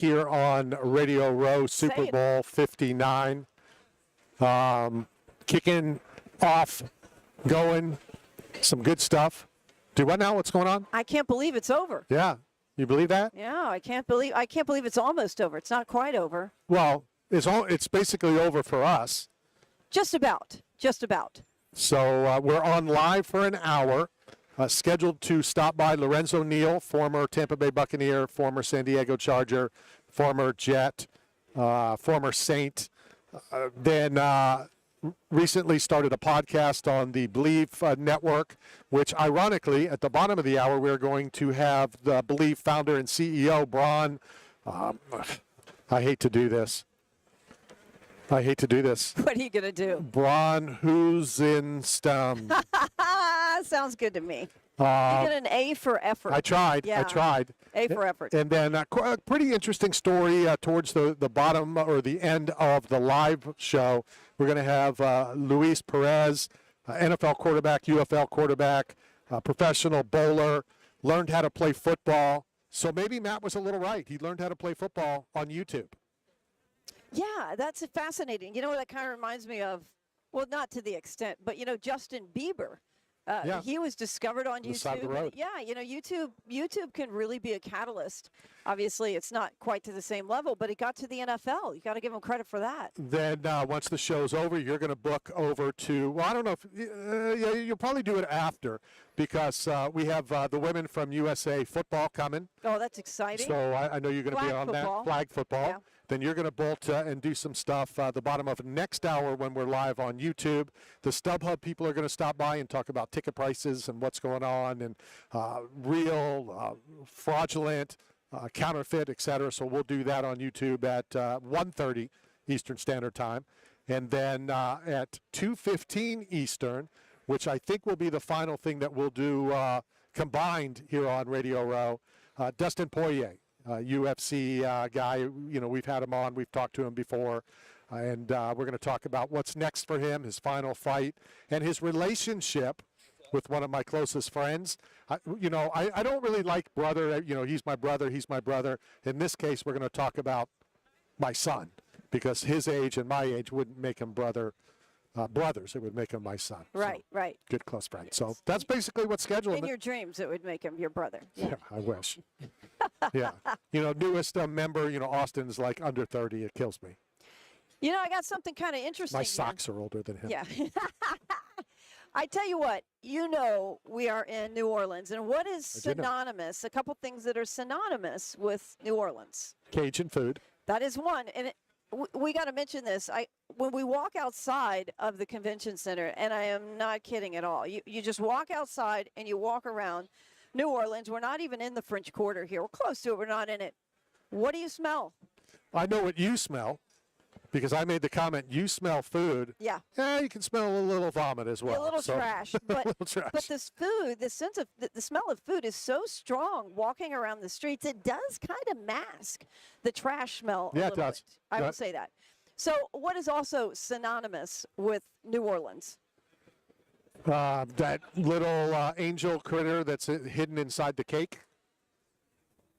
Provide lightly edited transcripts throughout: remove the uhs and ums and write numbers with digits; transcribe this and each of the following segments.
here on Radio Row, Super Bowl 59. Kicking off, going, some good stuff. Do what now? What's going on? I can't believe it's over. Yeah. You believe that? Yeah, I can't believe it's almost over. It's not quite over. Well, it's basically over for us. Just about. So we're on live for an hour. Scheduled to stop by Lorenzo Neal, former Tampa Bay Buccaneer, former San Diego Charger, former Jet, former Saint. Then recently started a podcast on the Believe Network, which ironically, at the bottom of the hour, we're going to have the Believe founder and CEO, Bron. I hate to do this. What are you going to do? Bron, who's in STEM? Sounds good to me. You get an A for effort. I tried. A for effort. And then a pretty interesting story towards the bottom or the end of the live show. We're going to have Luis Perez, NFL quarterback, UFL quarterback, professional bowler, learned how to play football. So maybe Matt was a little right. He learned how to play football on YouTube. Yeah, that's fascinating. You know what that kind of reminds me of? Well, not to the extent, but, Justin Bieber. He was discovered on YouTube. Side of the road. Yeah, YouTube can really be a catalyst. Obviously, it's not quite to the same level, but it got to the NFL. You got to give him credit for that. Then once the show's over, you're going to book over to, well, I don't know if, you'll probably do it after because we have the women from USA football coming. Oh, that's exciting. So I know you're going to be on football. That. Flag football. Yeah. Then you're going to bolt and do some stuff the bottom of next hour when we're live on YouTube. The StubHub people are going to stop by and talk about ticket prices and what's going on and real, fraudulent, counterfeit, etc. So we'll do that on YouTube at 1:30 Eastern Standard Time. And then at 2:15 Eastern, which I think will be the final thing that we'll do combined here on Radio Row, Dustin Poirier. UFC guy, we've had him on, we've talked to him before, and we're going to talk about what's next for him, his final fight, and his relationship with one of my closest friends. I don't really like brother, he's my brother. In this case, we're going to talk about my son, because his age and my age wouldn't make him brothers. It would make him my son. Right, so, right. Good close friend. So that's basically what's scheduled. In your dreams, it would make him your brother. Yeah, I wish. Yeah. Newest member, Austin's like under 30. It kills me. I got something kind of interesting. My socks are older than him. Yeah. I tell you what, we are in New Orleans. And what is synonymous? A couple things that are synonymous with New Orleans. Cajun food. That is one. And we got to mention this. When we walk outside of the convention center, and I am not kidding at all, you just walk outside and you walk around New Orleans. We're not even in the French Quarter here. We're close to it. We're not in it. What do you smell? I know what you smell because I made the comment, you smell food. Yeah. Yeah, you can smell a little vomit as well. A little trash. But, little trash. But this food, the sense of the smell of food is so strong walking around the streets, it does kind of mask the trash smell. Yeah, it does. I will say that. So what is also synonymous with New Orleans? That little angel critter that's hidden inside the cake?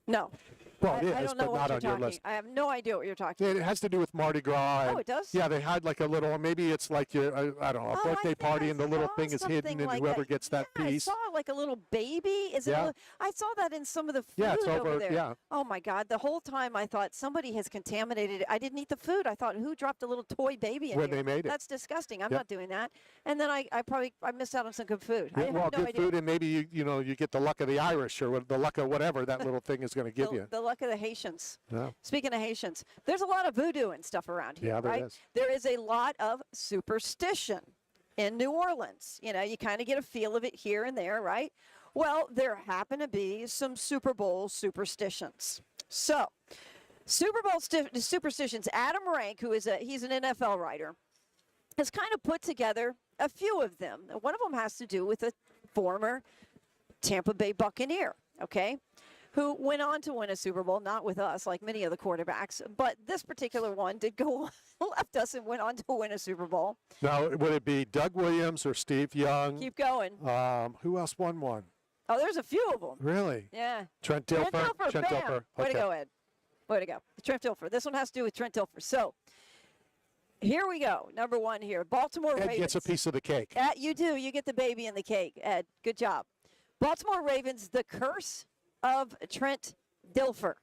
No. Well, it I is, don't know but what not you're on your talking. list. I have no idea what you're talking about. It has to do with Mardi Gras. Oh, it does? Yeah, they had like a little, maybe it's like a birthday party, and the little thing is hidden, and whoever gets that piece. I saw like a little baby. Is it? Yeah. I saw that in some of the food it's over there. Yeah. Oh my God! The whole time I thought somebody has contaminated it. I didn't eat the food. I thought, who dropped a little toy baby in when here? They made it. That's disgusting. I'm not doing that. And then I missed out on some good food. Yeah, I have well, no good idea. food, and maybe you get the luck of the Irish or the luck of whatever that little thing is going to give you. The luck of the Haitians. Yeah. Speaking of Haitians, there's a lot of voodoo and stuff around here, yeah, right? Is. There is a lot of superstition in New Orleans. You kind of get a feel of it here and there, right? Well, there happen to be some Super Bowl superstitions. So, Super Bowl superstitions. Adam Rank, he's an NFL writer, has kind of put together a few of them. One of them has to do with a former Tampa Bay Buccaneer, okay, who went on to win a Super Bowl, not with us, like many of the quarterbacks, but this particular one did go left us and went on to win a Super Bowl. Now, would it be Doug Williams or Steve Young? Keep going. Who else won one? Oh, there's a few of them. Really? Yeah. Trent Dilfer? Trent Dilfer. Okay. Way to go, Ed. Way to go. Trent Dilfer. This one has to do with Trent Dilfer. So here we go. Number one here. Baltimore Ed Ravens. gets a piece of the cake. You do. You get the baby in the cake, Ed. Good job. Baltimore Ravens, the curse of Trent Dilfer.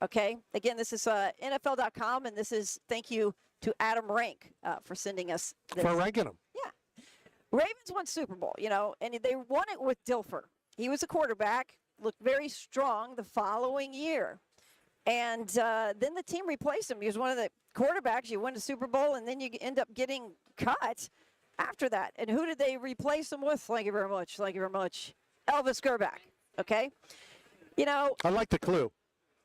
Okay. Again, this is NFL.com, and this is thank you to Adam Rank for sending us this. For ranking him. Yeah. Ravens won Super Bowl, and they won it with Dilfer. He was a quarterback, looked very strong the following year. And then the team replaced him. He was one of the quarterbacks. You win the Super Bowl, and then you end up getting cut after that. And who did they replace him with? Thank you very much. Thank you very much. Elvis Gerback. Okay? I like the clue.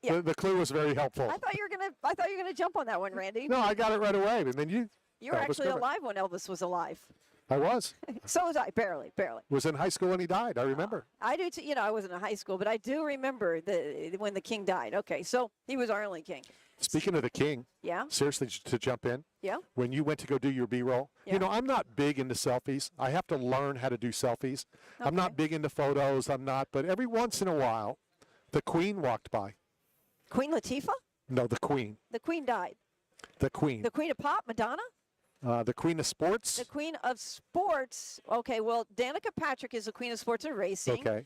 Yeah. The clue was very helpful. I thought you were gonna jump on that one, Randy. No, I got it right away. And then you You were Elvis actually Gerback. alive when Elvis was alive. I was. So was I, barely. Was in high school when he died. I remember. I do too. I wasn't in high school, but I do remember when the king died. Okay, so he was our only king. Speaking of the king, Yeah, seriously, to jump in, yeah. when you went to go do your B-roll, Yeah. I'm not big into selfies. I have to learn how to do selfies. I'm not big into photos. I'm not. But every once in a while, the queen walked by. Queen Latifah? No, the queen. The queen died. The queen. The queen of pop, Madonna? The queen of sports. The queen of sports. Okay, well, Danica Patrick is the queen of sports and racing. Okay.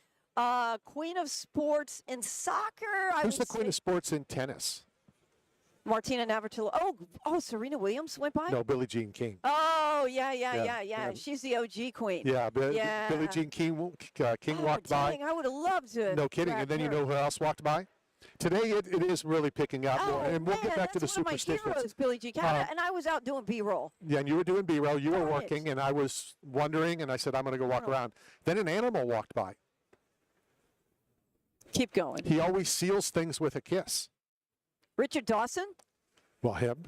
Queen of sports in soccer. Who's the queen of sports in tennis? Martina Navratilova. Oh, Serena Williams went by? No, Billie Jean King. Oh, yeah. Yeah. She's the OG queen. Yeah, Yeah. Billie Jean King walked by. Dang, I would have loved to. No kidding. grab And then you her. know who else walked by? Today it is really picking up. Oh, And we'll man, get back to the that's one of my superstitions. heroes, Billie Jean King. And I was out doing B-roll. Yeah, and you were doing B-roll. You were Right. working, and I was wondering, and I said, I'm going to go walk Oh. around. Then an animal walked by. Keep going. He always seals things with a kiss. Richard Dawson? Well, him.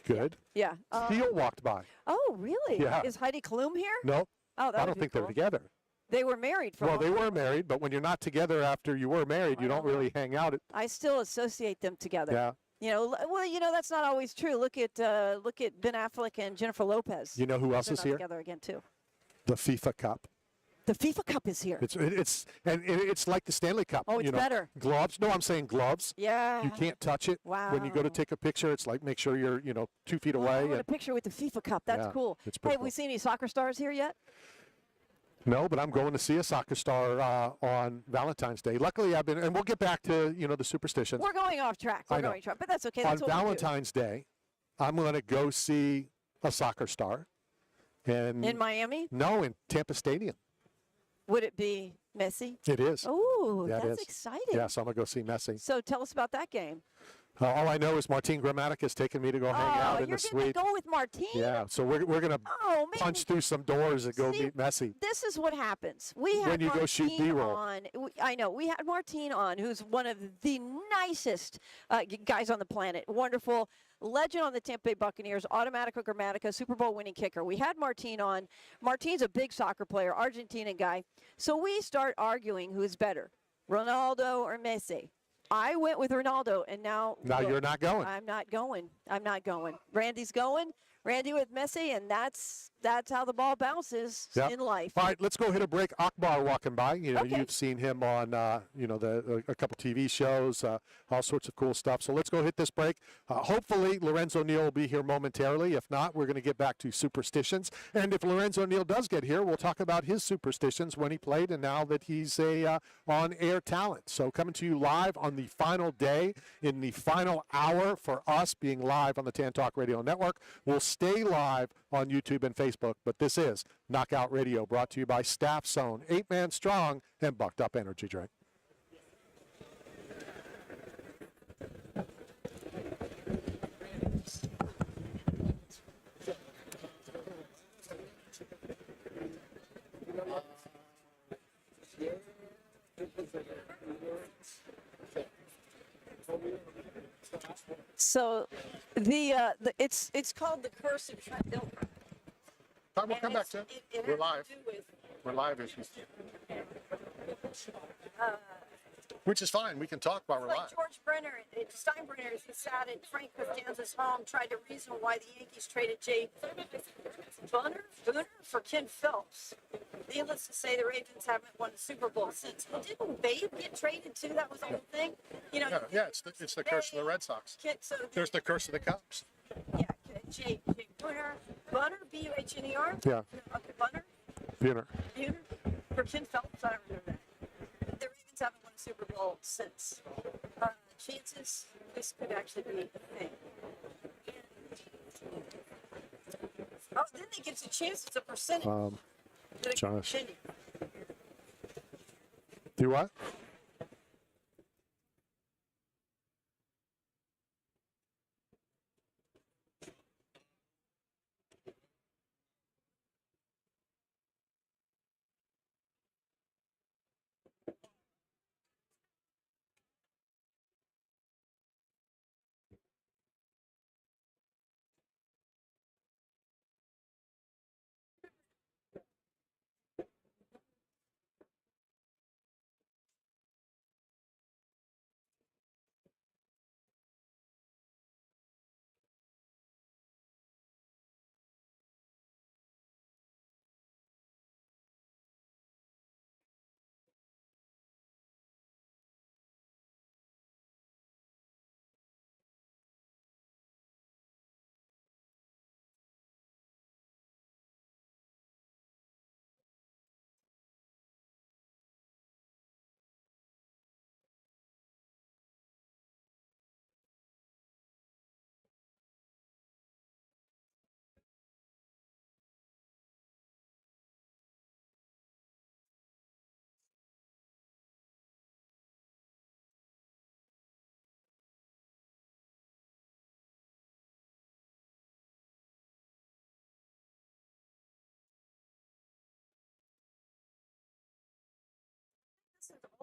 Good. Yeah. Seal walked by. Oh, really? Yeah. Is Heidi Klum here? No, Oh, that I would don't be think they're cool. together. They were married for a Well, long they time. were married, but when you're not together after you were married, you don't really hang out. I still associate them together. Yeah. That's not always true. Look at Ben Affleck and Jennifer Lopez. You know who else They're is not here? together again too. The FIFA Cup. The FIFA Cup is here. It's like the Stanley Cup. Oh, it's better. Gloves. No, I'm saying gloves. Yeah. You can't touch it. When you go to Wow. take a picture, it's like make sure you're 2 feet Oh, I away. want a and- picture with the FIFA Cup. That's Yeah, cool. it's Hey, pretty have we cool. seen any soccer stars here yet? No, but I'm going to see a soccer star on Valentine's Day. Luckily, and we'll get back to the superstitions. We're going off track. I We're know. going off track, but that's okay. On That's what we do. Valentine's Day, I'm going to go see a soccer star. And In Miami, No, in Tampa Stadium. would it be Messi? It is. Oh, Yeah, it that's is. exciting. Yeah, so I'm going to go see Messi. So tell us about that game. All I know is Martine Gramatic has taken me to go hang out in you're the going suite. to go with Martine? Yeah, so we're going to Oh, man. punch through some doors and go See, meet Messi. This is what happens. We had When you go shoot Martine B-roll. on. I know. We had Martine on, who's one of the nicest guys on the planet. Wonderful legend on the Tampa Bay Buccaneers, Automatica Grammatica, Super Bowl winning kicker. We had Martine on. Martine's a big soccer player, Argentinian guy. So we start arguing who's better, Ronaldo or Messi. I went with Ronaldo, and now look, You're not going. I'm not going. Randy's going. Randy with Messi, and that's how the ball bounces Yep. in life. All right, let's go hit a break. Akbar walking by. Okay. You've seen him on, a couple TV shows, all sorts of cool stuff. So let's go hit this break. Hopefully, Lorenzo Neal will be here momentarily. If not, we're going to get back to superstitions. And if Lorenzo Neal does get here, we'll talk about his superstitions when he played and now that he's a on-air talent. So coming to you live on the final day, in the final hour for us being live on the Tan Talk Radio Network. We'll stay live on YouTube and Facebook, but this is Knockout Radio, brought to you by Staff Zone, 8-man strong, and Bucked Up Energy Drink. So it's called the curse of Trent Dilfer. We'll come back to it. It We're has live. to do with We're live, issues. Which is fine. We can talk while we're Like live. George Steinbrenner who sat at Frank Costanza's home, tried to reason why the Yankees traded Jay Booner for Ken Phelps. Needless to say, the Ravens haven't won the Super Bowl since. Well, didn't Babe get traded too? That was the whole thing. You know, Yeah, it's the curse of the Red Sox. So There's the curse of the Cubs. yeah, Jay Bunner, Buhner. Yeah, Okay, Bunner. Buhner. For Ken Phelps, I don't remember that. The Ravens haven't won a Super Bowl since. Chances this could actually be a thing. Oh, then it gives a chance. It's a percentage. that it can Josh. continue. Do what?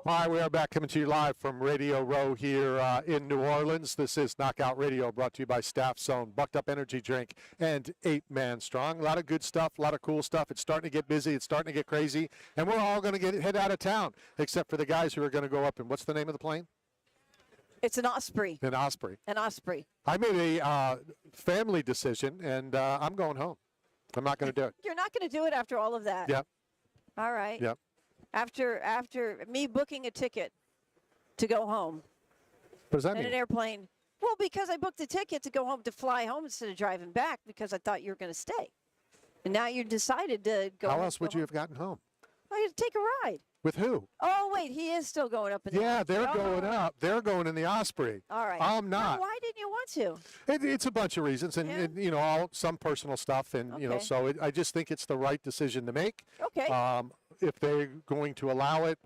Hi, we are back coming to you live from Radio Row here in New Orleans. This is Knockout Radio, brought to you by Staff Zone, Bucked Up Energy Drink, and 8-Man Strong. A lot of good stuff, a lot of cool stuff. It's starting to get busy. It's starting to get crazy. And we're all going to head out of town, except for the guys who are going to go up in, what's the name of the plane? It's an Osprey. An Osprey. An Osprey. I made a family decision, and I'm going home. I'm not going to do it. You're not going to do it after all of that. Yep. All right. Yep. After me booking a ticket to go home What does that in mean? an airplane. Well, because I booked a ticket to go home, to fly home instead of driving back, because I thought you were going to stay. And now you decided to go. How else would you have gotten home? Well, you take a ride. With who? Oh, wait, he is still going up in the Yeah, they're Osprey. going up. They're going in the Osprey. All right. I'm not. Now, why didn't you want to? It's a bunch of reasons, and, Yeah. and, you know, some personal stuff, and you know, Okay. so I just think it's the right decision to make. Okay. If they're going to allow it,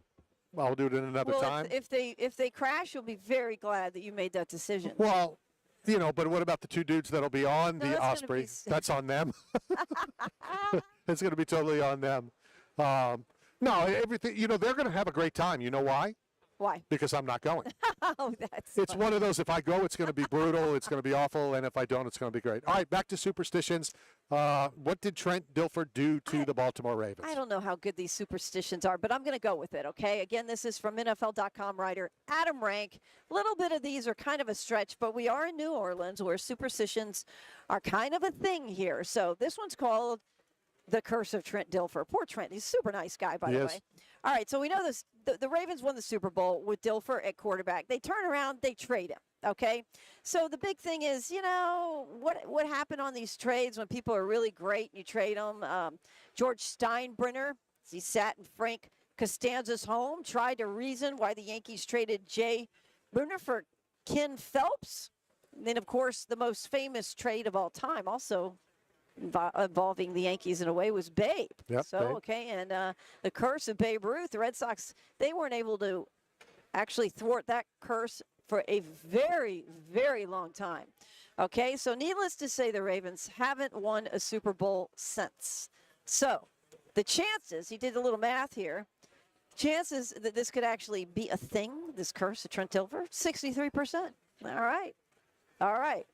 I'll do it in another Well, time. if they crash, you'll be very glad that you made that decision. Well, you know, but what about the two dudes that'll be on No, the that's gonna Osprey? be s- That's on them. It's going to be totally on them. No, everything. You know, they're going to have a great time. You know why? Why? Because I'm not going. Oh, that's. It's one of those, if I go, it's going to be brutal, it's going to be awful, and if I don't, it's going to be great. All right, back to superstitions. What did Trent Dilfer do to the Baltimore Ravens? I don't know how good these superstitions are, but I'm going to go with it, okay? Again, this is from NFL.com writer Adam Rank. A little bit of these are kind of a stretch, but we are in New Orleans where superstitions are kind of a thing here. So this one's called The Curse of Trent Dilfer. Poor Trent. He's a super nice guy, by the Yes. way. All right, so we know this. The Ravens won the Super Bowl with Dilfer at quarterback. They turn around, they trade him. Okay, so the big thing is, you know, what happened on these trades when people are really great and you trade them. George Steinbrenner, he sat in Frank Costanza's home, tried to reason why the Yankees traded Jay Booner for Ken Phelps. And then, of course, the most famous trade of all time, also involving the Yankees in a way, was Babe. Yep, so, Babe. okay, and the curse of Babe Ruth, the Red Sox, they weren't able to actually thwart that curse for a very, very long time. Okay, so needless to say, the Ravens haven't won a Super Bowl since. So the chances, he did a little math here, chances that this could actually be a thing, this curse of Trent Dilfer, 63%. All right. All right.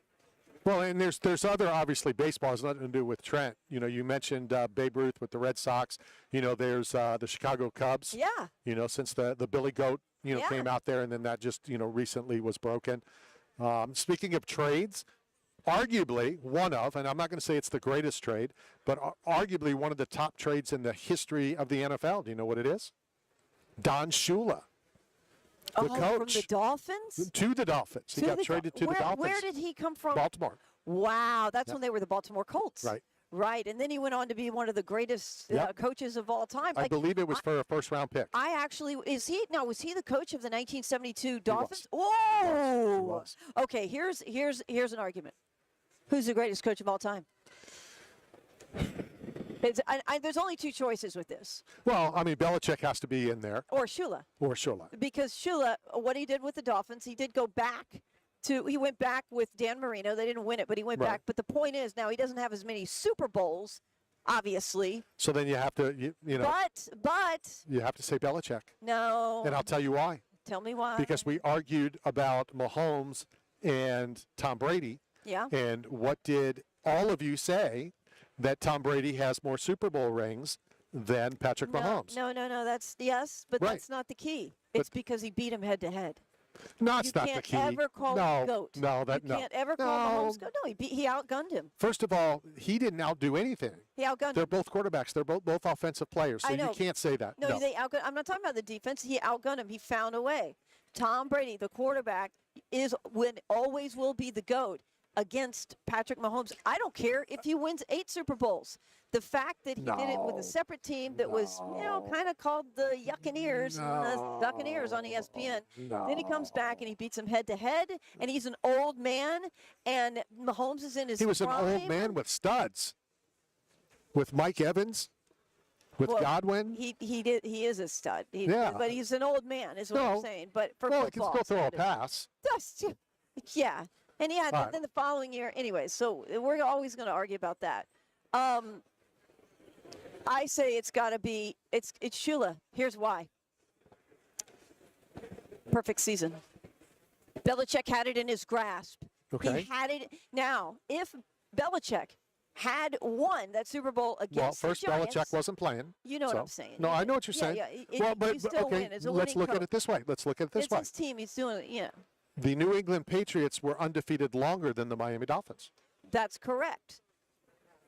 Well, and there's other, obviously, baseball has nothing to do with Trent. You know, you mentioned Babe Ruth with the Red Sox. You know, there's the Chicago Cubs. Yeah. You know, since the Billy Goat, Yeah. came out there, and then that just, recently was broken. Speaking of trades, arguably one of, and I'm not going to say it's the greatest trade, but arguably one of the top trades in the history of the NFL. Do you know what it is? Don Shula, the From coach. the Dolphins? To the Dolphins. He got traded to the Dolphins. Where did he come from? Baltimore. Wow, that's when they were the Baltimore Colts. Right. Right, and then he went on to be one of the greatest coaches of all time. I believe it was for a first-round pick. Was he the coach of the 1972 Dolphins? He Whoa! was. Okay, here's an argument. Who's the greatest coach of all time? There's only two choices with this. Well, I mean, Belichick has to be in there. Or Shula. Because Shula, what he did with the Dolphins, he did go back he went back with Dan Marino. They didn't win it, but he went back. But the point is, now he doesn't have as many Super Bowls, obviously. So then you have to, But you have to say Belichick. No. And I'll tell you why. Tell me why. Because we argued about Mahomes and Tom Brady. Yeah. And what did all of you say? That Tom Brady has more Super Bowl rings than Patrick Mahomes. No. That's that's not the key. It's because he beat him head to head. No, that's not the key. You can't ever call him GOAT. You can't ever call Mahomes GOAT. No, he outgunned him. First of all, he didn't outdo anything. He outgunned They're him. both quarterbacks. They're both offensive players, so you can't say that. No, they outgunned. I'm not talking about the defense. He outgunned him. He found a way. Tom Brady, the quarterback, always will be the GOAT against Patrick Mahomes. I don't care if he wins 8 Super Bowls. The fact that he did it with a separate team that was, kind of called the Yuccaneers, the Buccaneers on ESPN. Then he comes back and he beats him head to head, and he's an old man, and Mahomes is in his He was prime. an old man with studs, with Mike Evans, with Godwin. He is a stud. But he's an old man, is what I'm saying. But for he football, can still throw a pass. Yeah. And then the following year, anyway, so we're always going to argue about that. I say it's got to be, it's Shula. Here's why. Perfect season. Belichick had it in his grasp. Okay. He had it. Now, if Belichick had won that Super Bowl against first the Giants, Belichick wasn't playing. You know what I'm saying. No, I know what you're saying. Yeah, but still okay, win as a let's winning look at coach. it this way. It's his team. He's doing it, The New England Patriots were undefeated longer than the Miami Dolphins. That's correct.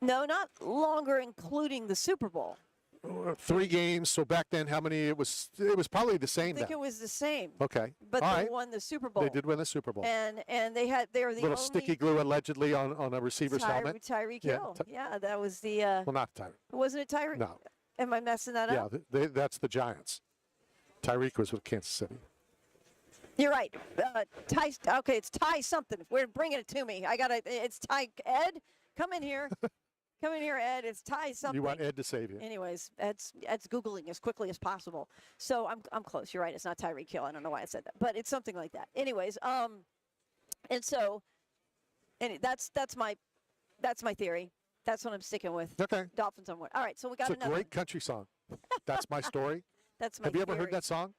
No, not longer, including the Super Bowl. 3 games. So back then, how many? It was probably the same. I think it was the same. Okay. But All they right. won the Super Bowl. They did win the Super Bowl. And they were the little only sticky glue allegedly on a receiver's helmet. Tyreek Hill. Yeah, that was the. Well, not Tyreek. Wasn't it Tyreek? No. Am I messing that up? Yeah, that's the Giants. Tyreek was with Kansas City. You're right. Ty. Okay, it's Ty something. We're bringing it to me. It's Ty. Ed, come in here. Come in here, Ed. It's Ty something. You want Ed to save you. Anyways, Ed's Googling as quickly as possible. So I'm close. You're right. It's not Tyreek Hill. I don't know why I said that, but it's something like that. Anyways, that's my theory. That's what I'm sticking with. Okay. Dolphins on one. All right. So we got It's another. a great country song. That's my story. That's my. Have you ever theory. heard that song?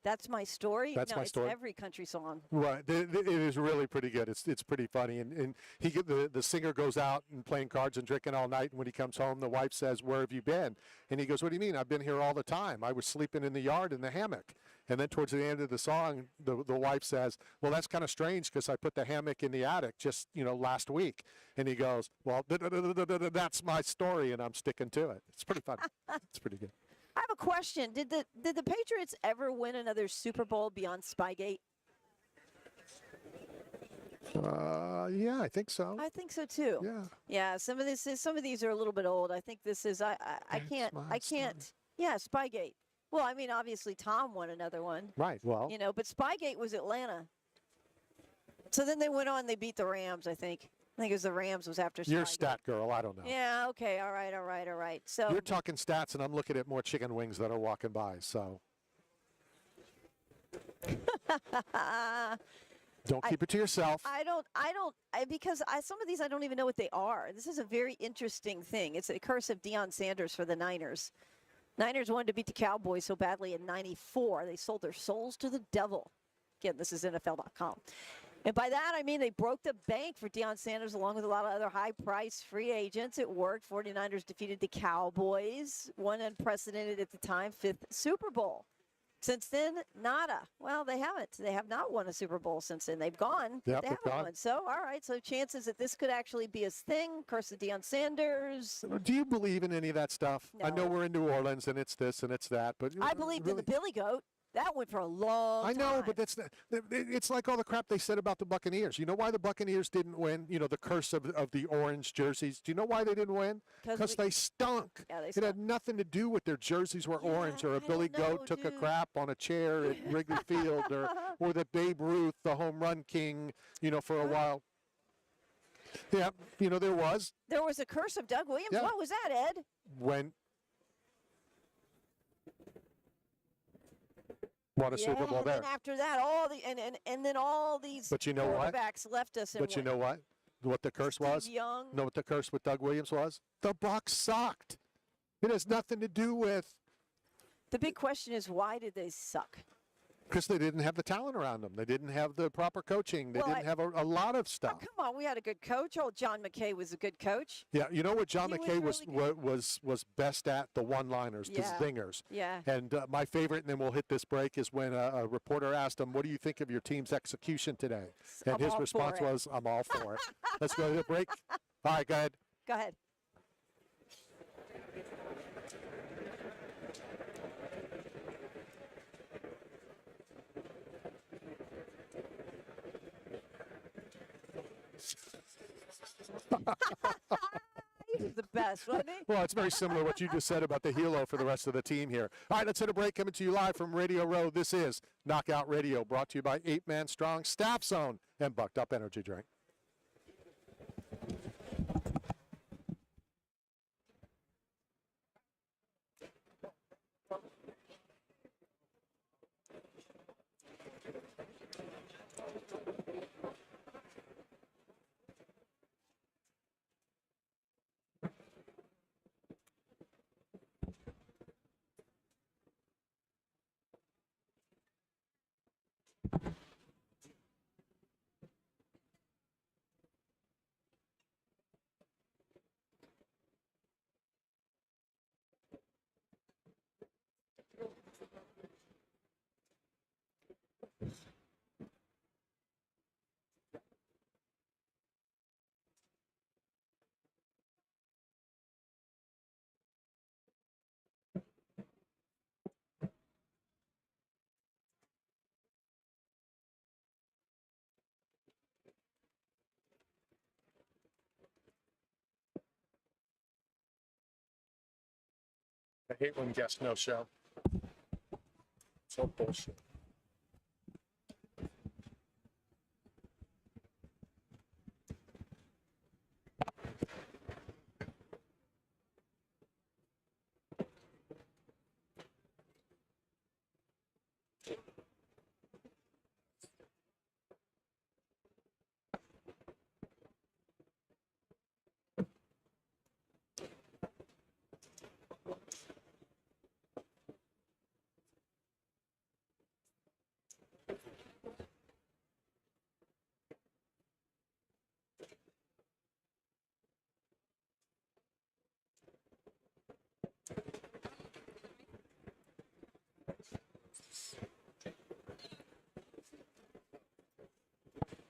That's my story. That's no, my story. It's every country song. Right. It is really pretty good. It's pretty funny. And the singer goes out and playing cards and drinking all night. And when he comes home, the wife says, "Where have you been?" And he goes, "What do you mean? I've been here all the time. I was sleeping in the yard in the hammock." And then towards the end of the song, the wife says, "Well, that's kind of strange because I put the hammock in the attic just, last week." And he goes, "Well, that's my story, and I'm sticking to it." It's pretty funny. It's pretty good. I have a question. Did the Patriots ever win another Super Bowl beyond Spygate? Yeah, I think so. I think so too. Yeah. Yeah. Some of these are a little bit old. I think this is. I can't. Yeah, Spygate. Well, I mean, obviously Tom won another one. Right. Well. But Spygate was Atlanta. So then they went on. They beat the Rams. I think it was the Rams was after Spygate. You're a stat girl. I don't know. Yeah. Okay. All right. So you're talking stats, and I'm looking at more chicken wings that are walking by. So. Don't keep it to yourself. Because some of these I don't even know what they are. This is a very interesting thing. It's a curse of Deion Sanders for the Niners. Niners wanted to beat the Cowboys so badly in '94, they sold their souls to the devil. Again, this is NFL.com. And by that, I mean they broke the bank for Deion Sanders along with a lot of other high-priced free agents. It worked. 49ers defeated the Cowboys, one unprecedented at the time, 5th Super Bowl. Since then, nada. Well, they haven't. They have not won a Super Bowl since then. They've gone. Yep, They they've haven't gone. won. So, all right. So, chances that this could actually be a thing. Curse of Deion Sanders. Do you believe in any of that stuff? I know No. we're in New Orleans and it's this and it's that, but I believed in really, the Billy Goat. That went for a long I time. know, but that's not, it's like all the crap they said about the Buccaneers. You know why the Buccaneers didn't win? You know, the curse of the orange jerseys. Do you know why they didn't win? 'Cause Because we- they stunk. Yeah, they It had stunk. nothing to do with their jerseys were orange or I a Billy don't know, Goat took a dude. crap on a chair at Wrigley Field or that Babe Ruth, the home run king, you know, for a while. Yeah, you know, there was There was a curse of Doug Williams. Yeah. What was that, Ed? when won a Super Bowl and there. then after that, all the and then all these But you know what? quarterbacks left us. And But you know what? What the curse Steve was? Young. Know what the curse with Doug Williams was? The Bucs sucked. It has nothing to do with The big question is, why did they suck? because they didn't have the talent around them. They didn't have the proper coaching. They Well, didn't have a lot of Oh, stuff. come on, we had a good coach. Oh, John McKay was a good coach. Yeah, you know what John He was McKay was really was best at? The one-liners, the Yeah. zingers. Yeah. And my favorite, and then we'll hit this break, is when a reporter asked him, "What do you think of your team's execution today?" And I'm his all for response it. was, "I'm all for it." Let's go to the break. All right, go ahead. Go ahead. He was the best, wasn't he? Well, it's very similar to what you just said about the helo for the rest of the team here. All right, let's hit a break. Coming to you live from Radio Row. This is Knockout Radio, brought to you by 8-Man Strong, Staff Zone, and Bucked Up Energy Drink. I hate when guests no show. So bullshit.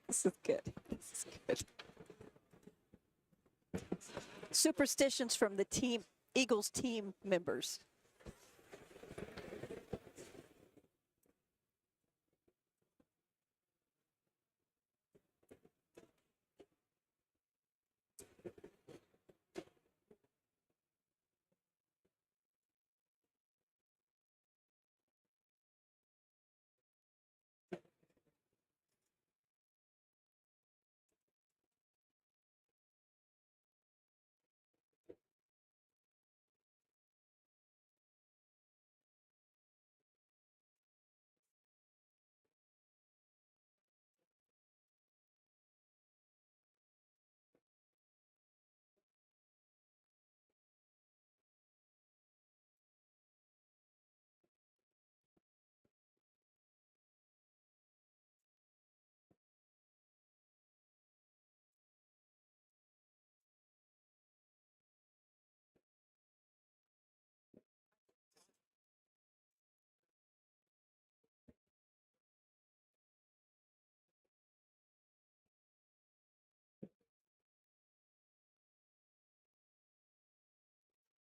This is good. This is good. Superstitions from the team, Eagles team members.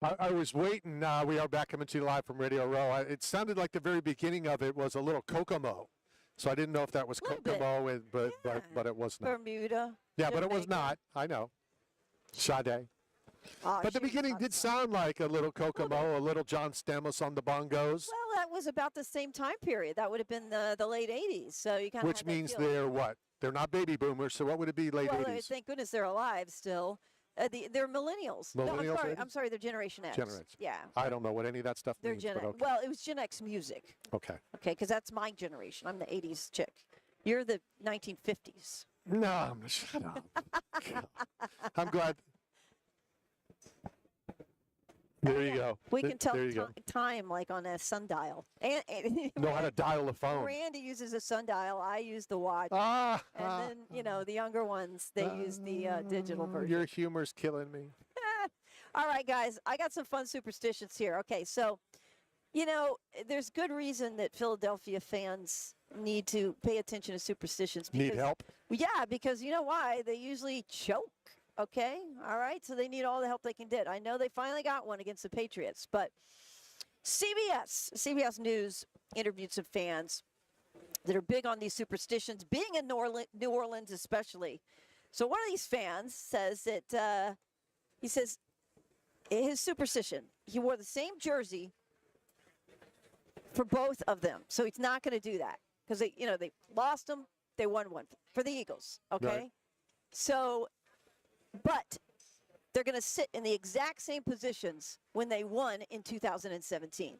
I was waiting. We are back coming to you live from Radio Row. It sounded like the very beginning of it was a little Kokomo. So I didn't know if that was Little bit. Kokomo, but, Yeah. but it was not. Bermuda. Yeah, but it was Jamaica. not. I know. Sade. Oh, But the she was beginning did awesome. sound like a little Kokomo, a little John Stamos on the bongos, Well, that was about the same time period. That would have been the late 80s. So you kind of which means they're what? They're not baby boomers, so what would it be, late well, 80s? thank goodness they're alive still. They're millennials. No, Millennials, I'm sorry, they're Generation X. Generation. Yeah. I don't know what any of that stuff They're means, Gen but okay. Well, it was Gen X music. Okay. Okay, because that's my generation. I'm the 80s chick. You're the 1950s. No, shut up. God. I'm glad. There you go. We can tell There you go. time like on a sundial. And Know how to dial a phone. Randy uses a sundial. I use the watch. Ah, And then, the younger ones, they use the digital version. Your humor's killing me. All right, guys, I got some fun superstitions here. Okay, so, there's good reason that Philadelphia fans need to pay attention to superstitions. Need help? Yeah, because you know why? They usually choke. Okay, all right, so they need all the help they can get. I know they finally got one against the Patriots, but CBS News interviewed some fans that are big on these superstitions, being in New Orleans especially. So one of these fans says that he says his superstition, he wore the same jersey for both of them. So he's not going to do that because they lost them, they won one for the Eagles, okay? Right. So but they're going to sit in the exact same positions when they won in 2017.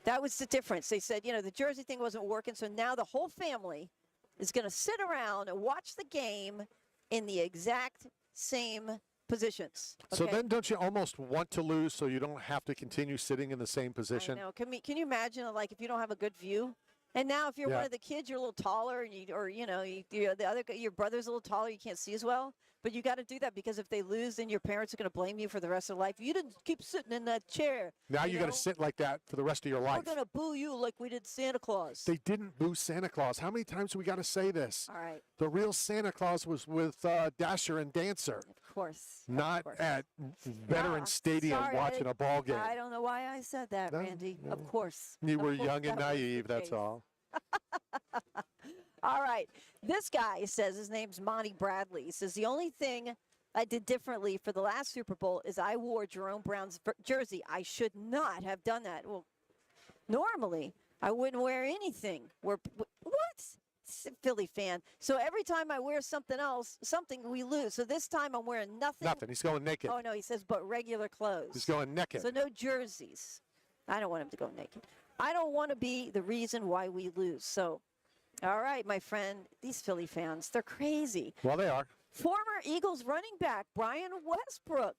That was the difference. They said, the jersey thing wasn't working, so now the whole family is going to sit around and watch the game in the exact same positions. So okay? then don't you almost want to lose so you don't have to continue sitting in the same position? I know. Can you imagine, like, if you don't have a good view? And now if you're one of the kids, you're a little taller, and your brother's a little taller, you can't see as well. But you got to do that because if they lose, then your parents are going to blame you for the rest of their life. You didn't keep sitting in that chair. Now you got know? to sit like that for the rest of your life. We're going to boo you like we did Santa Claus. They didn't boo Santa Claus. How many times do we got to say this? All right. The real Santa Claus was with Dasher and Dancer, Of course. not of course. at Veterans Stadium Sorry, watching a ball game. I don't know why I said that, No, Randy. no. Of course. You Of were course young and that was the naive, that's case. all. All right. This guy says, his name's Monty Bradley. He says, the only thing I did differently for the last Super Bowl is I wore Jerome Brown's jersey. I should not have done that. Well, normally I wouldn't wear anything. What? Philly fan. So every time I wear something else, we lose. So this time I'm wearing nothing. Nothing. He's going naked. Oh, no, he says, but regular clothes. He's going naked. So no jerseys. I don't want him to go naked. I don't want to be the reason why we lose. So, all right, my friend, these Philly fans, they're crazy. Well, they are. Former Eagles running back Brian Westbrook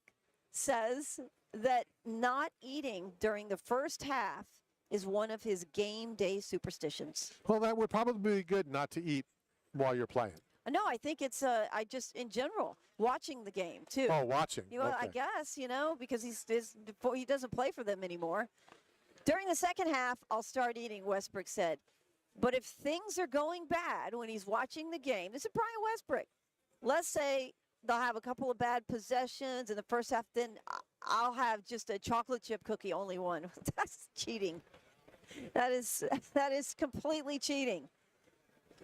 says that not eating during the first half is one of his game day superstitions. Well, that would probably be good not to eat while you're playing. No, I think it's I just in general watching the game too. Oh, watching. I Okay. guess because he doesn't play for them anymore. During the second half, I'll start eating, Westbrook said. But if things are going bad when he's watching the game, this is Brian Westbrook. Let's say they'll have a couple of bad possessions in the first half, then I'll have just a chocolate chip cookie, only one. That's cheating. That is completely cheating.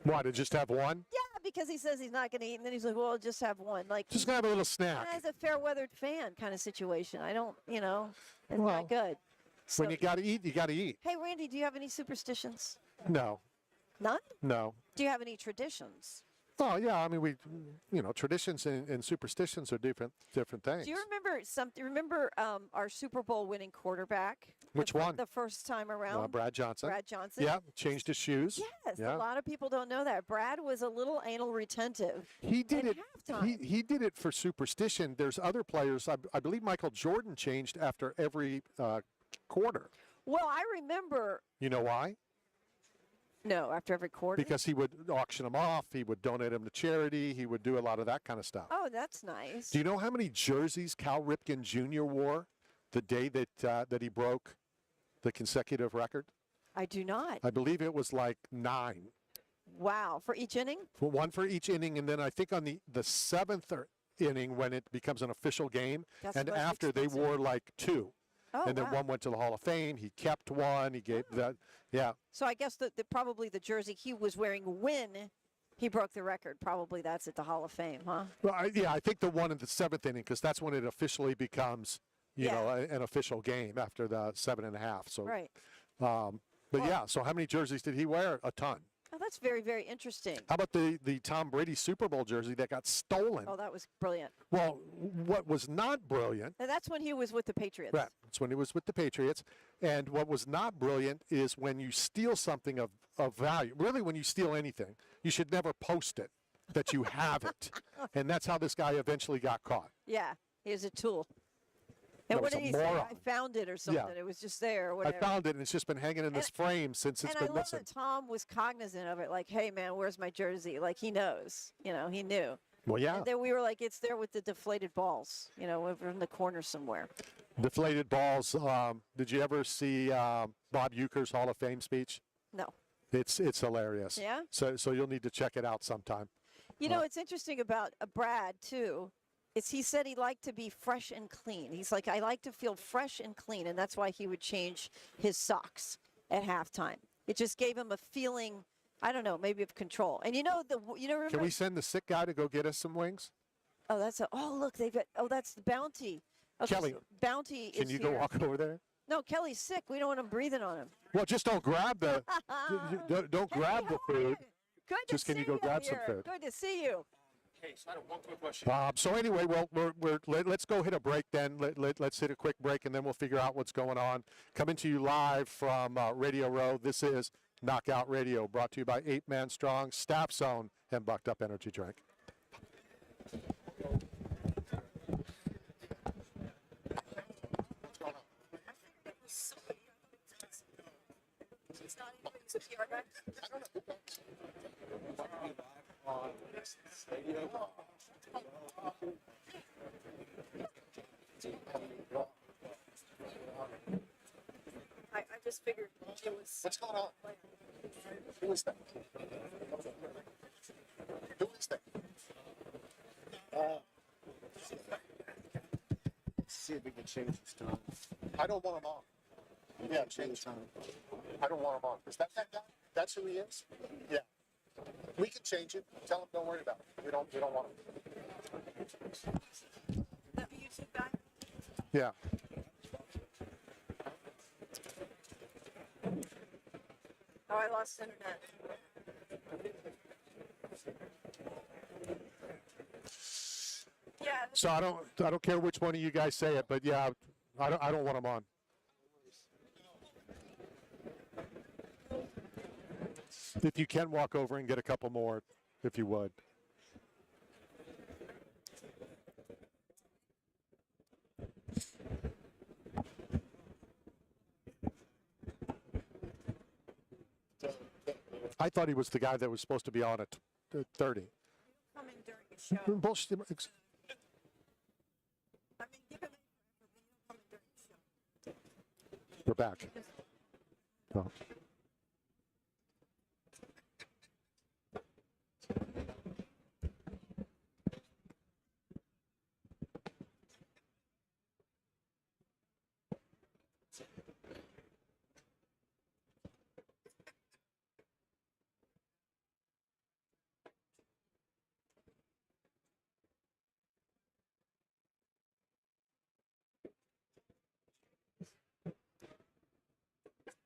What, to just have one? Yeah, because he says he's not going to eat, and then he's like, well, I'll just have one. Like, Just going to have a little snack. as a fair-weathered fan kind of situation. I don't, it's Well, not good. So, When you got to eat, you got to eat. hey, Randy, do you have any superstitions? No, None? no. Do you have any traditions? Oh, yeah, I mean, traditions and superstitions are different things. Do you remember something? Remember our Super Bowl winning quarterback? Which one? The first time around? Brad Johnson. Brad Johnson. Yeah, changed his shoes. Yes, Yeah. a lot of people don't know that. Brad was a little anal retentive. He did at it. halftime. He did it for superstition. There's other players. I believe Michael Jordan changed after every quarter. Well, I remember. You know why? No, after every quarter. Because he would auction them off. He would donate them to charity. He would do a lot of that kind of stuff. Oh, that's nice. Do you know how many jerseys Cal Ripken Jr. wore the day that he broke the consecutive record? I do not. I believe it was like 9. Wow, for each inning? One for each inning, and then I think on the seventh or inning when it becomes an official game. That's And most after they expensive. wore like 2. Oh, And then wow. one went to the Hall of Fame. He kept one. He gave that. Yeah. So I guess probably the jersey he was wearing when he broke the record, probably that's at the Hall of Fame, huh? Well, I think the one in the 7th inning, because that's when it officially becomes, you Yeah. know, an official game after the 7.5. So, Right. But yeah. So how many jerseys did he wear? A ton. Oh, that's very, very interesting. How about the Tom Brady Super Bowl jersey that got stolen? Oh, that was brilliant. Well, what was not brilliant, And that's when he was with the Patriots. right, it's when he was with the Patriots, and what was not brilliant is when you steal something of value. Really, when you steal anything, you should never post it, that you have it. And that's how this guy eventually got caught. Yeah, he was a tool. And That what was did a he say? moron. I found it or something. It was just there or I whatever. found it, and it's just been hanging in this frame since it's And I been love missing. that Tom was cognizant of it. Like, hey, man, where's my jersey? Like, he knows. You know, he knew. Well, yeah, And then we were like, it's there with the deflated balls, you know, over in the corner somewhere. deflated balls. Did you ever see Bob Euchre's Hall of Fame speech? No. It's hilarious. Yeah? So you'll need to check it out sometime. You know, it's interesting about Brad, too. He said he liked to be fresh and clean. He's like, I like to feel fresh and clean, and that's why he would change his socks at halftime. It just gave him a feeling, I don't know, maybe of control. And remember? Can we send the sick guy to go get us some wings? Oh, look, that's the Bounty. Okay, Kelly, so Bounty is Can you go here. walk over there? No, Kelly's sick. We don't want him breathing on him. Well, just don't grab the don't grab the food. Good to Just can see you go grab some here. food? Good to see you. Okay, so I have one quick question. So anyway, well, let's go hit a break then. Let's hit a quick break, and then we'll figure out what's going on. Coming to you live from Radio Row. This is Knockout Radio, brought to you by 8 Man Strong, Staff Zone, and Bucked Up Energy Drink. I just figured it was. What's going on? Who is that? Who is that? See if we can change this time. I don't want him on. Yeah, change time. I don't want him on. Is that guy? That's who he is? Yeah. We can change it. Tell him don't worry about it. We don't want him. That YouTube guy? Yeah. Oh, I lost internet. Yeah. So I don't care which one of you guys say it, but yeah, I don't want them on. If you can walk over and get a couple more, if you would. I thought he was the guy that was supposed to be on at 30. Come in during the show. Bullshit. I mean, give him come in during the show. We're back. Oh.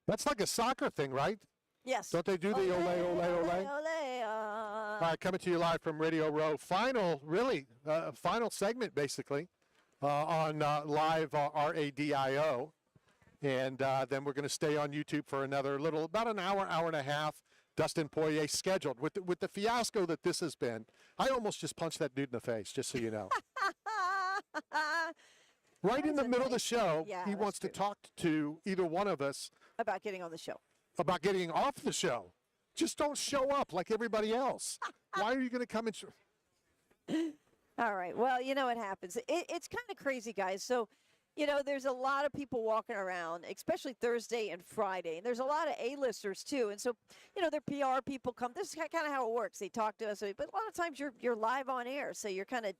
That's like a soccer thing, right? Yes. Don't they do the ole, ole, ole? All right, coming to you live from Radio Row. Final segment, basically, on live RADIO. And then we're going to stay on YouTube for another about an hour, hour and a half. Dustin Poirier scheduled. With the fiasco that this has been, I almost just punched that dude in the face, just so you know. Right in the middle of the show, Yeah, he that's wants to true. talk to either one of us About getting on the show. about getting off the show. Just don't show up like everybody else. Why are you going to come and All right. Well, you know what happens. It's kind of crazy, guys. So, there's a lot of people walking around, especially Thursday and Friday. And there's a lot of A-listers, too. And so, their PR people come. This is kind of how it works. They talk to us. But a lot of times you're live on air. So you're kind of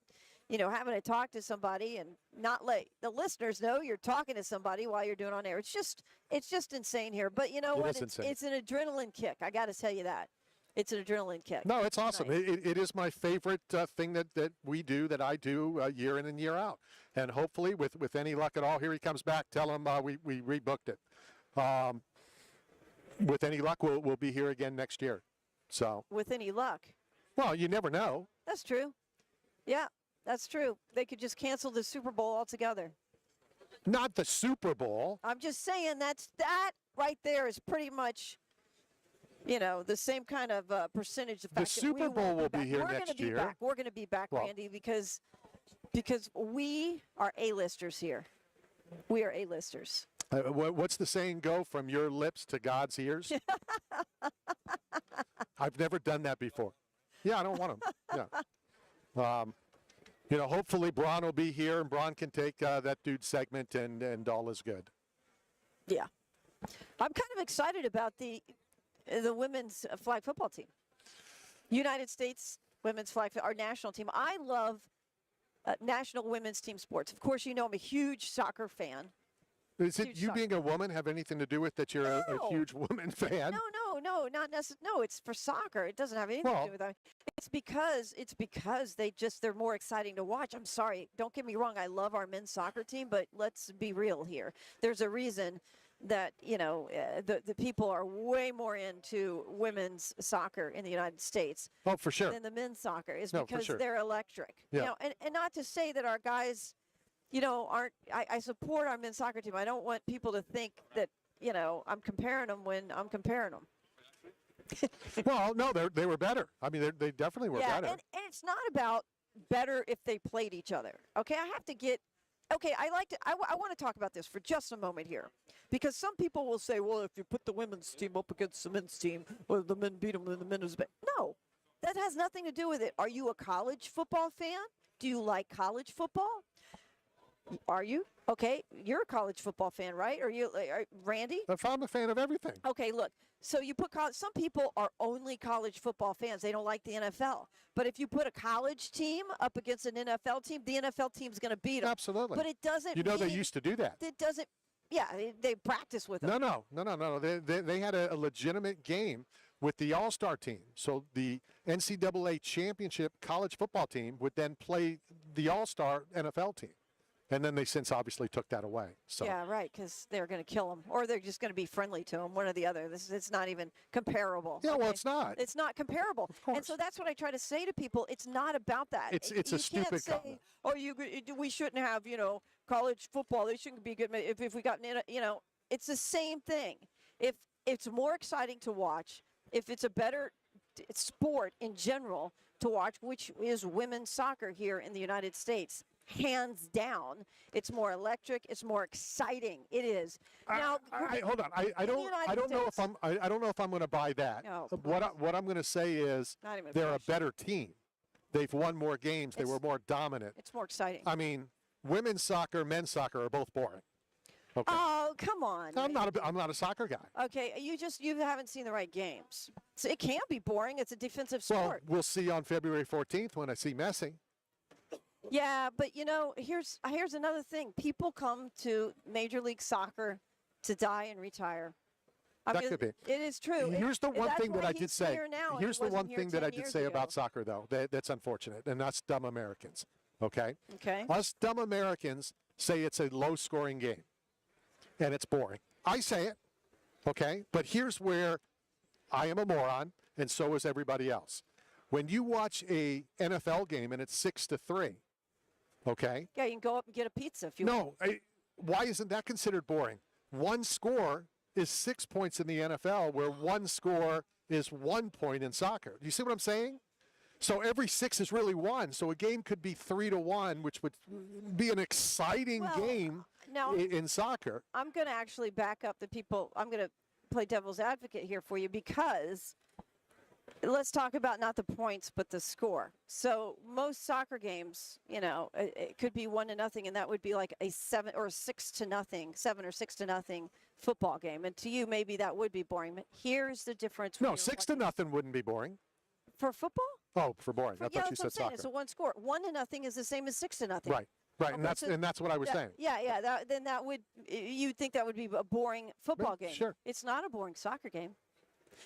having to talk to somebody and not let the listeners know you're talking to somebody while you're doing on air. It's just insane here. But you know It what? is insane. It's an adrenaline kick. I got to tell you that. It's an adrenaline kick. No, it's awesome. Nice. It is my favorite thing that we do, that I do year in and year out. And hopefully, with any luck at all, here he comes back. Tell him we rebooked it. With any luck, we'll be here again next year. So, With any luck. well, you never know. That's true. Yeah, that's true. They could just cancel the Super Bowl altogether. Not the Super Bowl. I'm just saying that right there is pretty much, the same kind of percentage. The fact that Super we Bowl won't will be back. here We're next gonna be year. Back. We're going to be back, Well- Randy, because we are A-listers here. We are A-listers. What's the saying go? From your lips to God's ears? I've never done that before. Yeah, I don't want him. Yeah. Hopefully Braun will be here and Braun can take that dude's segment and all is good. Yeah. I'm kind of excited about the women's flag football team. United States women's flag, our national team. I love national women's team sports. Of course, I'm a huge soccer fan. Is it Huge you soccer. being a woman have anything to do with that you're a No. huge woman fan? No, not necessarily. No, it's for soccer. It doesn't have anything to Well- do with that. It's because they're more exciting to watch. I'm sorry. Don't get me wrong. I love our men's soccer team, but let's be real here. There's a reason that the people are way more into women's soccer in the United States Oh, for sure. than the men's soccer is No, for because sure. they're electric. Yeah. And not to say that our guys, aren't. I support our men's soccer team. I don't want people to think that I'm comparing them when I'm comparing them. Well, no, they were better. I mean, they definitely were better. And it's not about better if they played each other. Okay, I have to get. Okay, I want to talk about this for just a moment here, because some people will say, well, if you put the women's team up against the men's team, well, the men beat them, then the men is better. No, that has nothing to do with it. Are you a college football fan? Do you like college football? Are you? Okay, you're a college football fan, right? Randy? If I'm a fan of everything. Okay, look. So you put some people are only college football fans. They don't like the NFL. But if you put a college team up against an NFL team, the NFL team's going to beat them. Absolutely. But it doesn't. They mean- used to do that. It doesn't. Yeah, they practice with them. No. They had a legitimate game with the All-Star team. So the NCAA championship college football team would then play the All-Star NFL team. And then they since obviously took that away. So Yeah, right, because they're going to kill them, or they're just going to be friendly to them, one or the other. It's not even comparable. Yeah, well, okay? it's not. It's not comparable. course. And so that's what I try to say to people. It's not about that. It's a You can't stupid say, comment. oh, we shouldn't have, college football. They shouldn't be good. If we got, it's the same thing. If it's more exciting to watch, if it's a better sport in general to watch, which is women's soccer here in the United States, hands down, it's more electric, it's more exciting. It is. Now, hold on. I don't know if I don't know if I'm going to buy that. Oh, What I'm going to say is Not even they're a close. better team. They've won more games. They were more dominant. it's more exciting. I mean, women's soccer, men's soccer are both boring. Okay. Oh, come on. I'm not a soccer guy. Okay, you haven't seen the right games. So it can be boring. It's a defensive Well, sport. we'll see on February 14th when I see Messi. Yeah, but here's another thing. People come to Major League Soccer to die and retire. That could be. It is true. Here's the one That's thing that why I did he's say. here now, and Here's he the one wasn't here thing that 10 I did years say ago. about soccer, though. That's unfortunate, and that's dumb Americans. Okay? Okay. Us dumb Americans say it's a low-scoring game, and it's boring. I say it, okay? But here's where I am a moron, and so is everybody else. When you watch a NFL game and it's 6-3, okay? Yeah, you can go up and get a pizza if you want. No, why isn't that considered boring? One score is 6 points in the NFL, where one score is 1 point in soccer. Do you see what I'm saying? So every 6 is really 1. So a game could be 3-1, which would be an exciting Well, game now- in soccer. I'm going to actually back up the people. I'm going to play devil's advocate here for you, because let's talk about not the points but the score. So most soccer games, it could be 1-0, and that would be like a 7 or 6-0 football game. And to you, maybe that would be boring. But here's the difference. when No, you're 6-0 wouldn't be boring. For football? Oh, for boring. I Yeah, thought you that's what I'm said saying. soccer. It's a one score. 1-0 is the same as 6-0. Right. Right. And Okay, that's what I was saying. Yeah. Then that would you'd think that would be a boring football game. Sure. It's not a boring soccer game.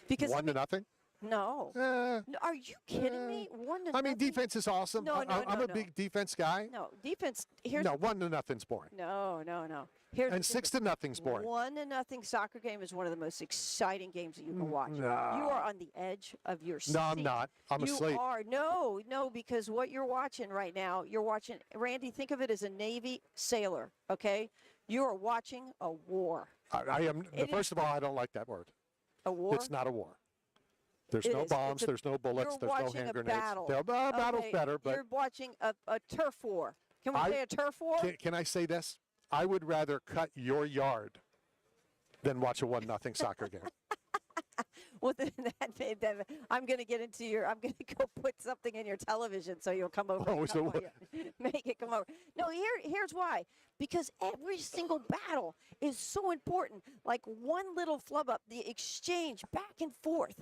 Because 1-0. no. Eh, No, are you kidding me? 1-0. I mean, defense is awesome. No, no, I'm no, a no. big defense guy. No, defense. Here's No, 1-0's boring. no. Here's And the thing. 6-0's boring. 1-0 soccer game is one of the most exciting games that you can watch. no. You are on the edge of your seat. No, I'm not. I'm you asleep. are. No, because what you're watching right now, you're watching, Randy, think of it as a Navy sailor, okay? You are watching a war. I am. It First of all, I don't like that word. A war? It's not a war. There's It no is. bombs. It's a- There's no bullets. You're There's no watching hand a grenades. battle. Battle's Okay, better, but you're watching a turf war. Can we I- say a turf war? can I say this? I would rather cut your yard than watch a 1-0 soccer game. Well, then I'm going to get into your. I'm going to go put something in your television so you'll come over. Oh, and so help you. Make it come over. No, here's why. Because every single battle is so important. Like one little flub up, the exchange back and forth,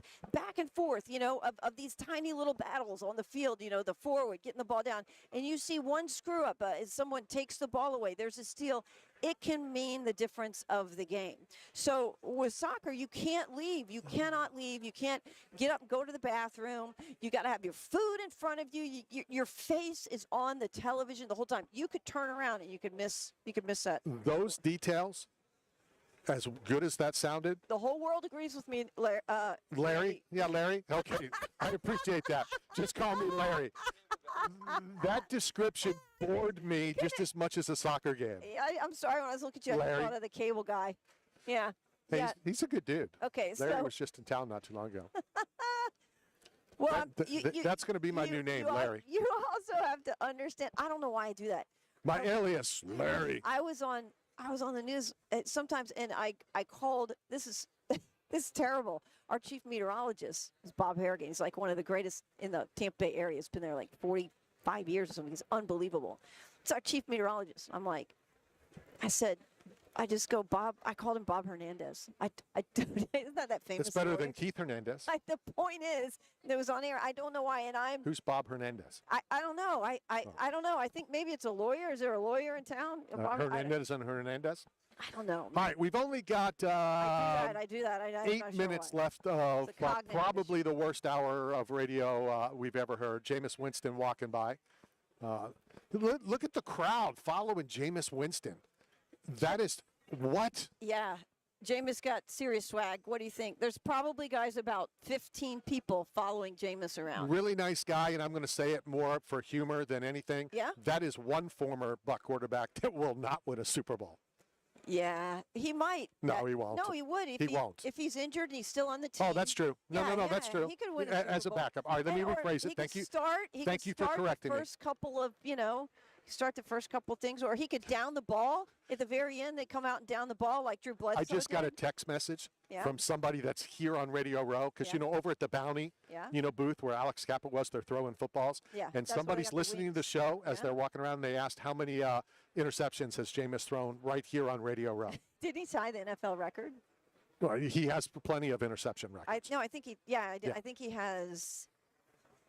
of these tiny little battles on the field. The forward getting the ball down, and you see one screw up as someone takes the ball away. There's a steal. It can mean the difference of the game. So with soccer, you can't leave. You cannot leave. You can't get up and go to the bathroom. You got to have your food in front of you. Your face is on the television the whole time. You could turn around and you could miss that. Those details, as good as that sounded, The whole world agrees with me, Larry? Yeah, Larry? Okay. I appreciate that. Just call me Larry. That description bored me just as much as a soccer game. I'm sorry when I was looking at you, I Larry. thought of the cable guy. Yeah. Hey, Yeah. he's a good dude. Okay. Larry So was just in town not too long ago. well, That's going to be my new name, Larry. You also have to understand. I don't know why I do that. My alias, Larry. I was on the news sometimes, and I called. This is this is terrible. Our chief meteorologist is Bob Harrigan. He's like one of the greatest in the Tampa Bay area. He's been there like 45 years or something. He's unbelievable. It's our chief meteorologist. I said, I just go, Bob. I called him Bob Hernandez. Isn't that famous? It's better story? than Keith Hernandez. The point is, it was on air. I don't know why, and Who's Bob Hernandez? I don't know. I don't know. I think maybe it's a lawyer. Is there a lawyer in town? Hernandez and Hernandez? I don't know. All right, we've only got I do that. I'm 8 not sure minutes why. left of It's a cognitive probably the worst hour of radio we've ever heard. Jameis Winston walking by. Look at the crowd following Jameis Winston. That is what? Yeah. Jameis got serious swag. What do you think? There's probably, guys, about 15 people following Jameis around. Really nice guy, and I'm going to say it more for humor than anything. Yeah? That is one former Buck quarterback that will not win a Super Bowl. Yeah, he might. No, he won't. No, he would. He won't. If he's injured and he's still on the team. Oh, that's true. No, that's true. He could win As a Super Bowl. backup. All right, let me Or rephrase he it. Thank could you. Thank you for correcting the me. first couple of, start the first couple things, or he could down the ball at the very end. They come out and down the ball like Drew Bledsoe I just got a did. text message Yeah. from somebody that's here on Radio Row because, Yeah. over at the Bounty, Yeah. booth where Alex Scapa was, they're throwing footballs. Yeah, And that's why I somebody's got the listening to the wings. show as Yeah. they're walking around. And they asked how many interceptions has Jameis thrown right here on Radio Row. Did he tie the NFL record? Well, he has plenty of interception records. I think he. Yeah, I did. Yeah. I think he has.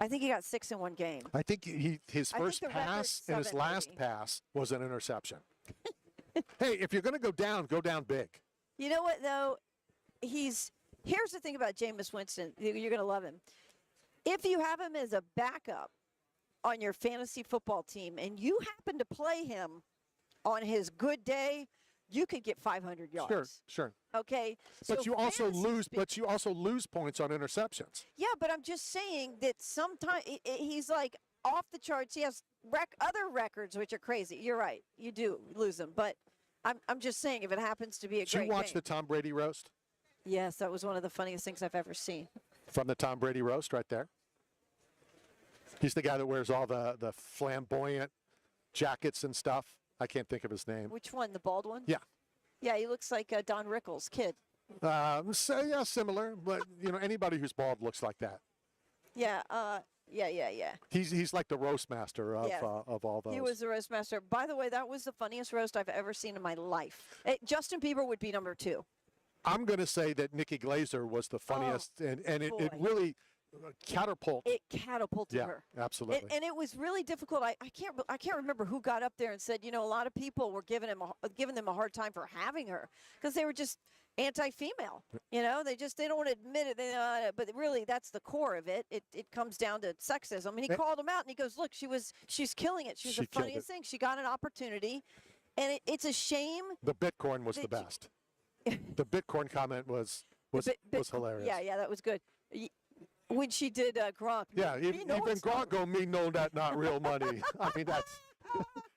I think he got 6 in one game. I think his I think first the record's pass and his 7, last maybe. pass was an interception. Hey, if you're going to go down big. You know what though? Here's the thing about Jameis Winston. You're gonna love him. If you have him as a backup on your fantasy football team and you happen to play him on his good day, you could get 500 yards. Sure. Okay. But So you also fantasy lose. speak- But you also lose points on interceptions. Yeah, but I'm just saying that sometimes he's like off the charts. He has other records which are crazy. You're right. You do lose them, but I'm just saying if it happens to be a Did you great watch game. the Tom Brady roast? Yes, that was one of the funniest things I've ever seen. From the Tom Brady roast right there. He's the guy that wears all the flamboyant jackets and stuff. I can't think of his name. Which one? The bald one? Yeah. Yeah, he looks like Don Rickles' kid. Yeah, similar, but anybody who's bald looks like that. Yeah, yeah. He's like the roast master of Yeah. of all those. He was the roast master. By the way, that was the funniest roast I've ever seen in my life. Justin Bieber would be number 2. I'm going to say that Nikki Glazer was the funniest, and it boy. really catapult. It catapulted Yeah, her. absolutely. And it was really difficult. I can't remember who got up there and said, a lot of people were giving them a hard time for having her because they were just anti-female. They don't want to admit it. But really, that's the core of it. It comes down to sexism. And he called him out and he goes, "Look, she's killing it. She's She the killed funniest it. thing. She got an opportunity, and it's a shame." The Bitcoin was the That best. The Bitcoin comment was hilarious. Yeah, that was good. When she did Gronk. Yeah, "Me even know it's not Gronk me know that not real money. I mean, that's.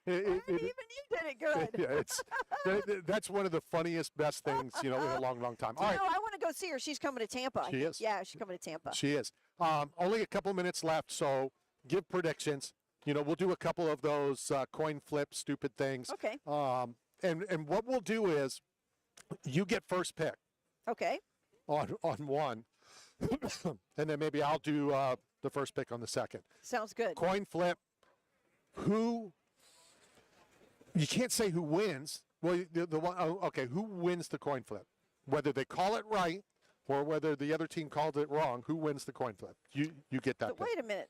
Even you did it good. Yeah, that's one of the funniest, best things, in a long, long time. All right. I want to go see her. She's coming to Tampa. She is. Yeah, she's coming to Tampa. She is. Only a couple minutes left, so give predictions. We'll do a couple of those coin flip stupid things. Okay. And what we'll do is you get first pick Okay. on one, and then maybe I'll do the first pick on the second. Sounds good. Coin flip. You can't say who wins. Well, the one. Okay, who wins the coin flip? Whether they call it right or whether the other team called it wrong, who wins the coin flip? You get that. But pick. wait a minute.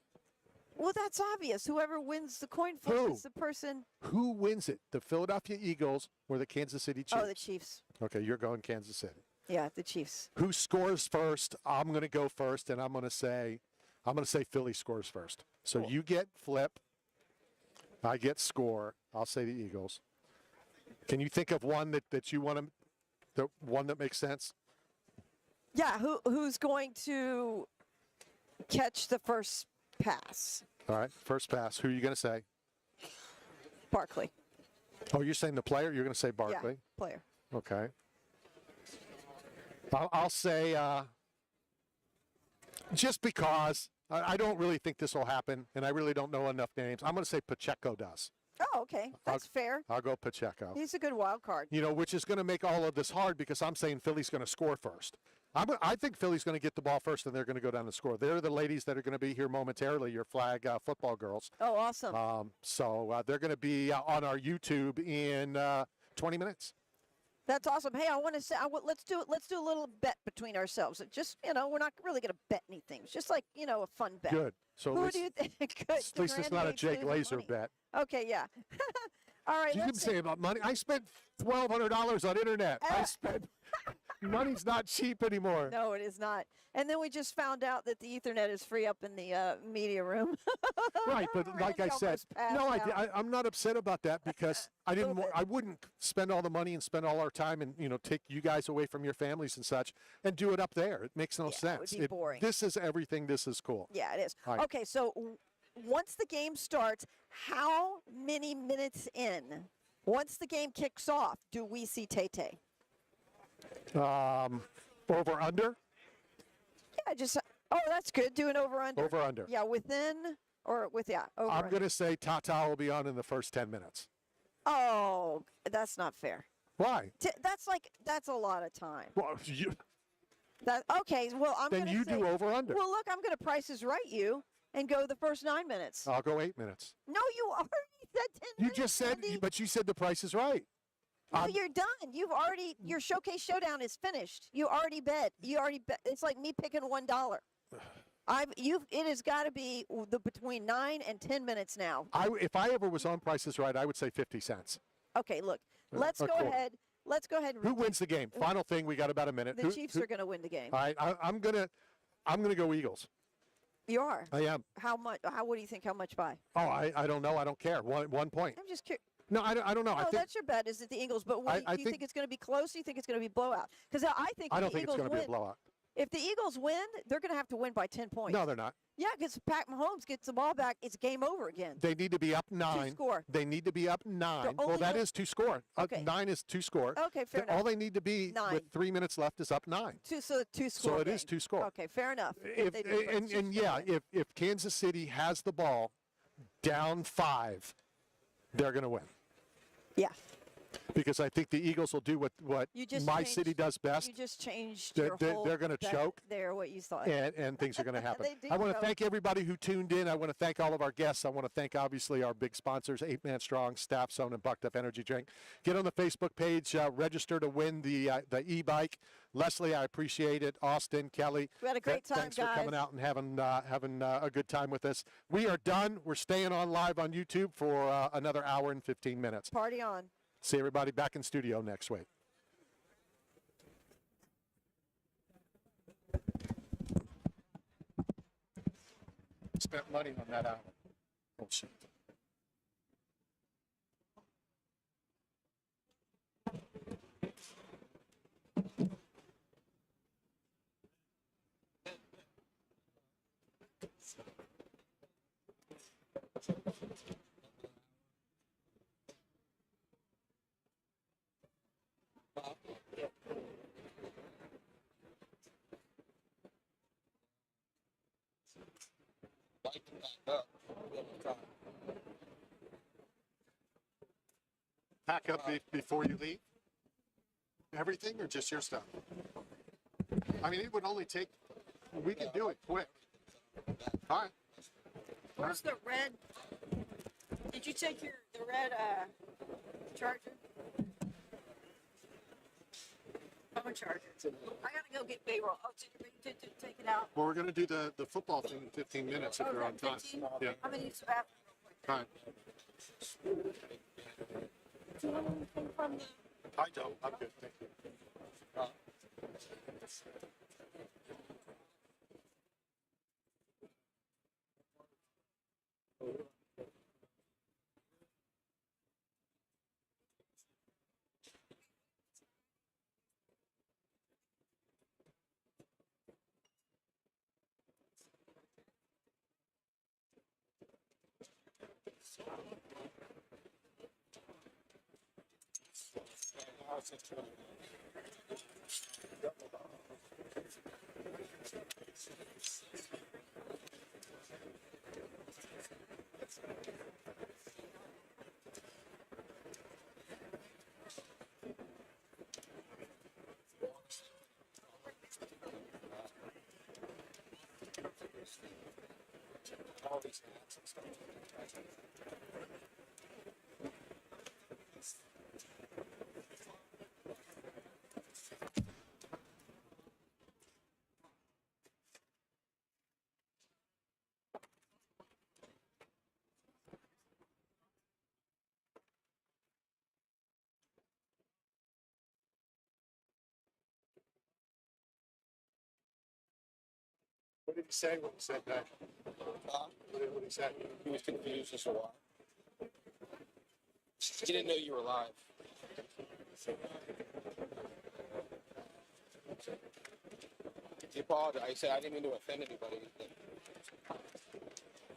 Well, that's obvious. Whoever wins the coin flip Who? is the person. Who wins it? The Philadelphia Eagles or the Kansas City Chiefs? Oh, the Chiefs. Okay, you're going Kansas City. Yeah, the Chiefs. Who scores first? I'm going to go first, and I'm going to say Philly scores first. So Cool. you get flip. I get score. I'll say the Eagles. Can you think of one that you want to, the one that makes sense? Yeah, who's going to catch the first pass? All right, first pass. Who are you going to say? Barkley. Oh, you're saying the player? You're going to say Barkley? Yeah, player. Okay. I'll say, just because I don't really think this will happen, and I really don't know enough names, I'm going to say Pacheco does. Oh, okay. That's fair. I'll go Pacheco. He's a good wild card. Which is going to make all of this hard because I'm saying Philly's going to score first. I think Philly's going to get the ball first, and they're going to go down and score. They're the ladies that are going to be here momentarily, your flag football girls. Oh, awesome. So they're going to be on our YouTube in 20 minutes. That's awesome. Hey, I want to say, let's do a little bet between ourselves. It just, we're not really going to bet anything. It's just like, a fun bet. Good. So Who do you think? Good. at least it's not a Jake Laser bet. Okay, yeah. All right. You didn't say about money. I spent $1,200 on internet. I spent money's not cheap anymore. No, it is not. And then we just found out that the Ethernet is free up in the media room. Right, but like I Randy said, almost passed no, out. I'm not upset about that because I wouldn't spend all the money and spend all our time and take you guys away from your families and such and do it up there. It makes no Yeah, sense. it would be boring. This is everything. This is cool. Yeah, it is. All right. Okay, so once the game starts, how many minutes in, once the game kicks off, do we see Tay-Tay? Over under. Yeah, just, that's good. Do an over-under. Over under. Yeah, within or with, yeah, over. I'm gonna say Tata will be on in the first 10 minutes. Oh, that's not fair. Why? That's a lot of time. Well, Okay, well, I'm then gonna you say, do over under. Well, look, I'm going to Price is Right you and go the first 9 minutes. I'll go 8 minutes. No, you already said 10 You minutes. just said, Andy. but you said the price is right. No, you're done. Your Showcase Showdown is finished. You already bet. It's like me picking $1. It has got to be between 9 and 10 minutes now. If I ever was on Price is Right, I would say 50 cents. Okay, look, let's go cool. ahead. Let's go ahead and Who wins the game? Final thing, we got about a minute. The Chiefs are going to win the game. All right, I'm gonna go Eagles. You are. I am. How much? What do you think? How much by? Oh, I don't know. I don't care. 1 point. I'm just curious. No, I don't know. No, I think that's your bet. Is it the Eagles? But I do you think it's going to be close? Do you think it's going to be blowout? Because I think I if don't the think it's Eagles going to be a win, blowout. if the Eagles win, they're going to have to win by 10 points. No, they're not. Yeah, because Pat Mahomes gets the ball back, it's game over again. They need to be up 9. score. They need to be up 9. Well, only that go- is 2 score. Okay. 9 is 2 score. Okay, fair enough. All they need to be 9. with 3 minutes left is up 9. So 2 score. So it game. is 2 score. Okay, fair enough. If, they do, but it's and 2 yeah, score. if Kansas City has the ball down 5, they're going to win. Yeah. because I think the Eagles will do what You just my changed- city does best. You just changed They're- your they're- whole they're gonna bet choke. there, what you thought. And things are going to happen. They do I want to choke. thank everybody who tuned in. I want to thank all of our guests. I want to thank, obviously, our big sponsors, 8 Man Strong, Staff Zone, and Bucked Up Energy Drink. Get on the Facebook page, register to win the e-bike. Leslie, I appreciate it. Austin, Kelly. We had a great time, Thanks for coming guys. out and having a good time with us. We are done. We're staying on live on YouTube for another hour and 15 minutes. Party on. See everybody back in studio next week. Spent money on that hour. Bullshit. Pack up before you leave? Everything or just your stuff? I mean, it would only take, we can do it quick. All right. Where's the red? Did you take the red charger? I'm a charger. I gotta go get payroll. Oh, to take it out. Well, we're going to do the football thing in 15 minutes if Oh, you're on time. 15? Yeah. I'm gonna use the bathroom real quick. All right. Do you want anything from the? I don't. I'm good. Thank you. All these hats and stuff. What did he say when he said that? What did he say? He was confused as to why. He didn't know you were live. He apologized. He said, I didn't mean to offend anybody.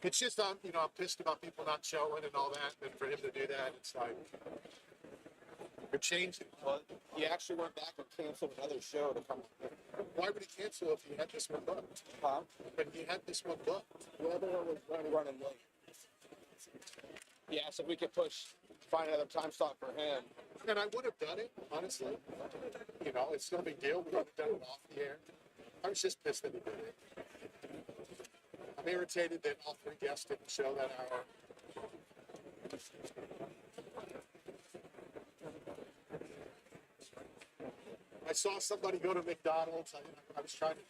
It's just, I'm pissed about people not showing and all that. And for him to do that, it's like, it changed. Well, he actually went back and canceled another show to come. Why would he cancel if he had this one booked? Huh? But he had this one booked. The other one was running late. Yeah, so we could find another time slot for him. And I would have done it, honestly. It's no big deal. We would have done it off the air. I was just pissed that he did it. I'm irritated that all three guests didn't show that hour. I saw somebody go to McDonald's. I was trying to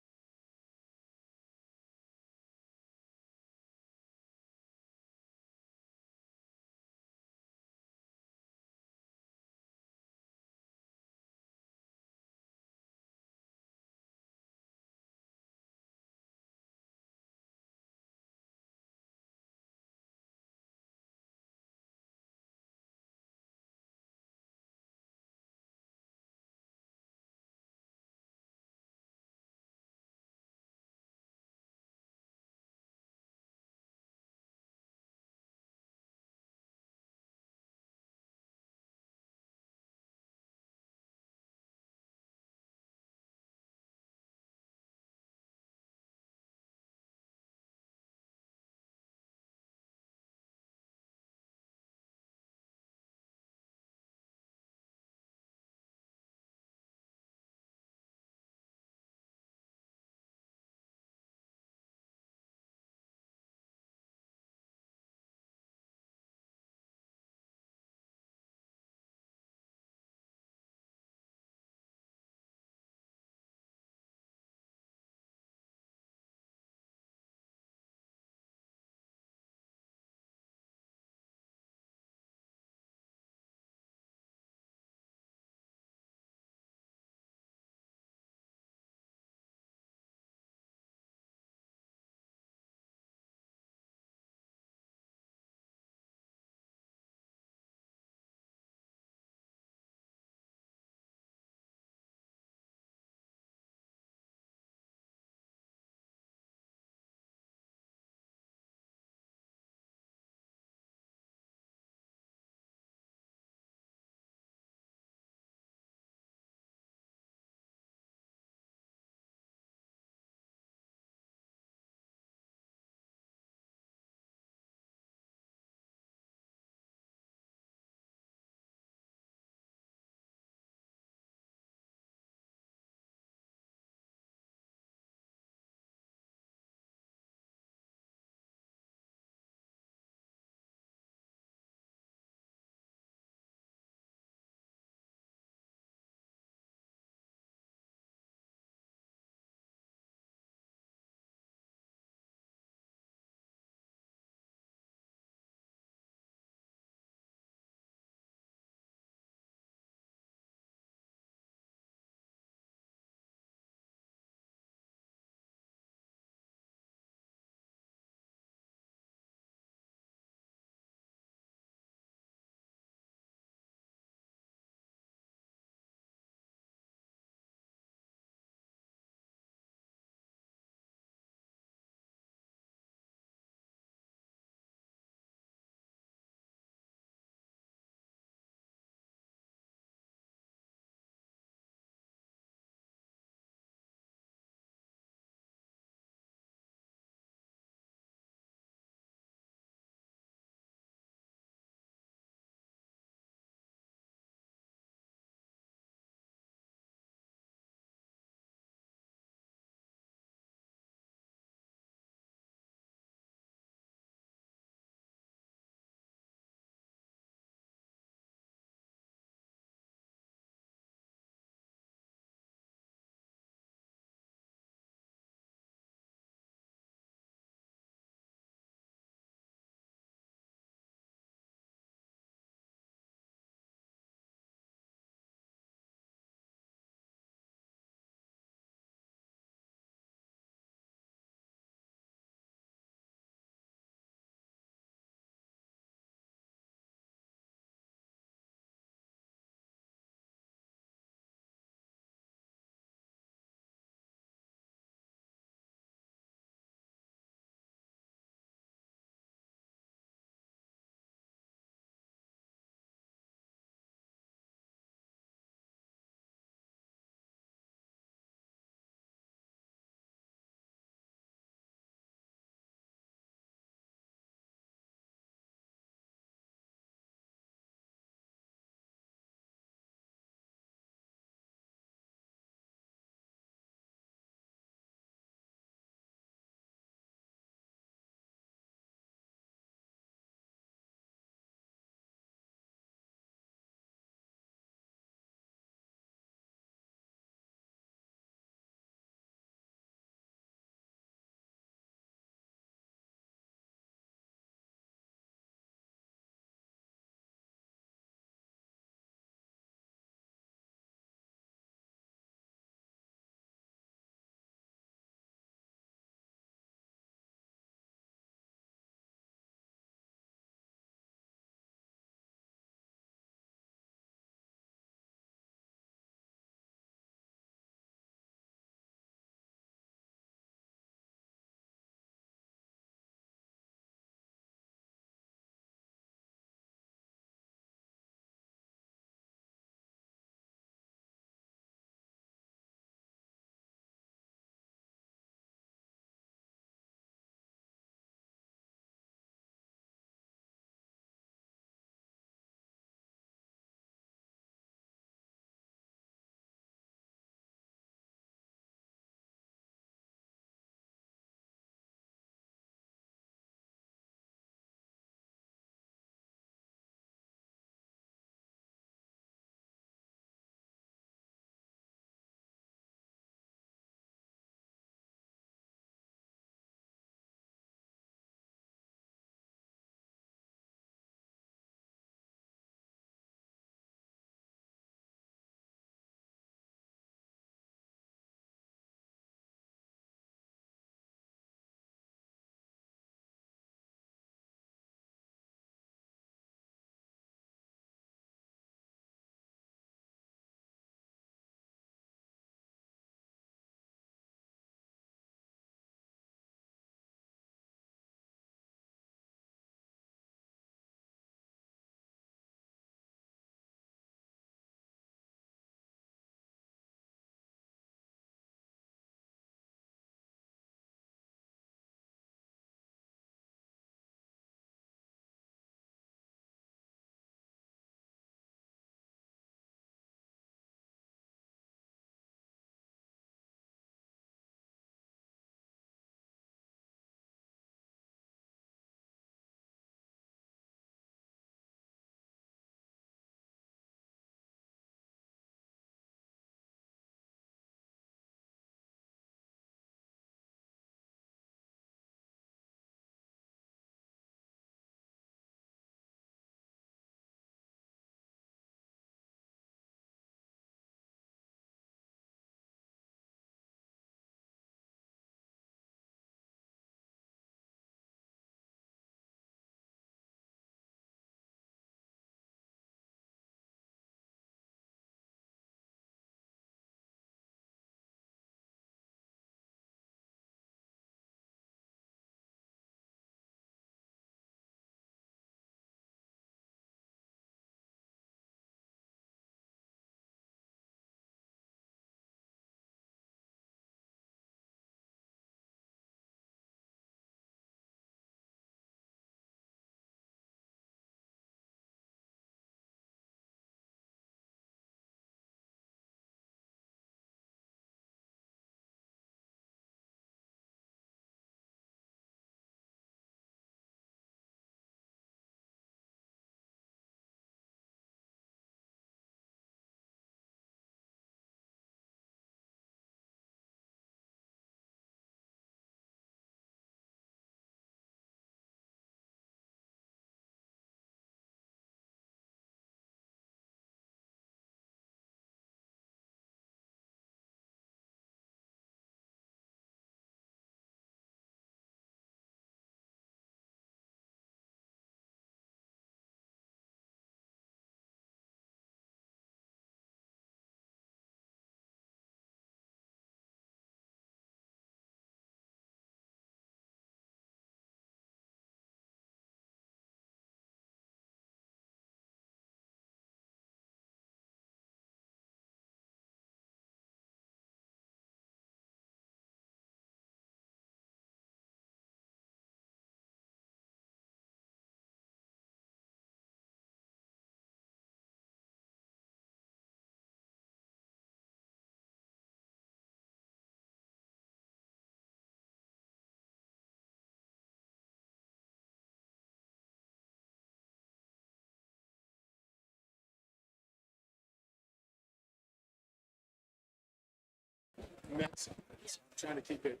Mets. So I'm trying to keep it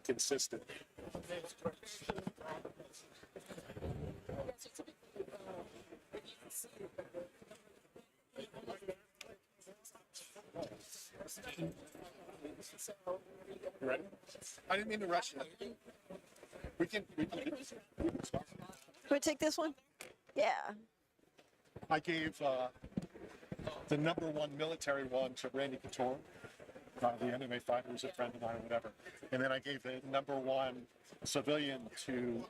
consistent. You ready? I didn't mean to rush you. We can start. Want to take this one? Yeah. I gave the #1 military one to Randy Couture, the MMA fighter who's a friend of mine or whatever. And then I gave the #1 civilian to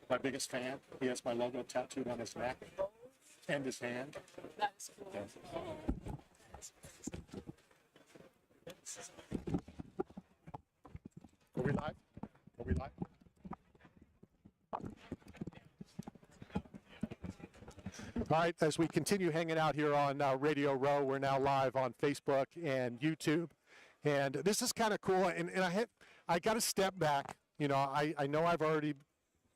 my biggest fan. He has my logo tattooed on his neck and his hand. That's cool. Yeah. Are we live? Are we live? All right, as we continue hanging out here on Radio Row, we're now live on Facebook and YouTube. And this is kind of cool. And I got to step back. You know, I know I've already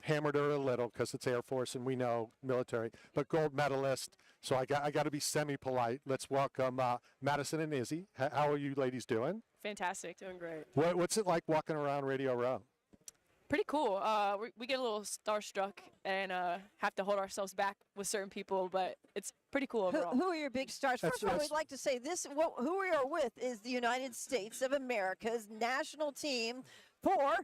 hammered her a little because it's Air Force and we know military, but gold medalist. So I got to be semi-polite. Let's welcome Madison and Izzy. How are you ladies doing? Fantastic. Doing great. What's it like walking around Radio Row? Pretty cool. We get a little starstruck and have to hold ourselves back with certain people, but it's pretty cool overall. Who are your big stars? First of all, That's- we'd like to say this: who we are with is the United States of America's national team for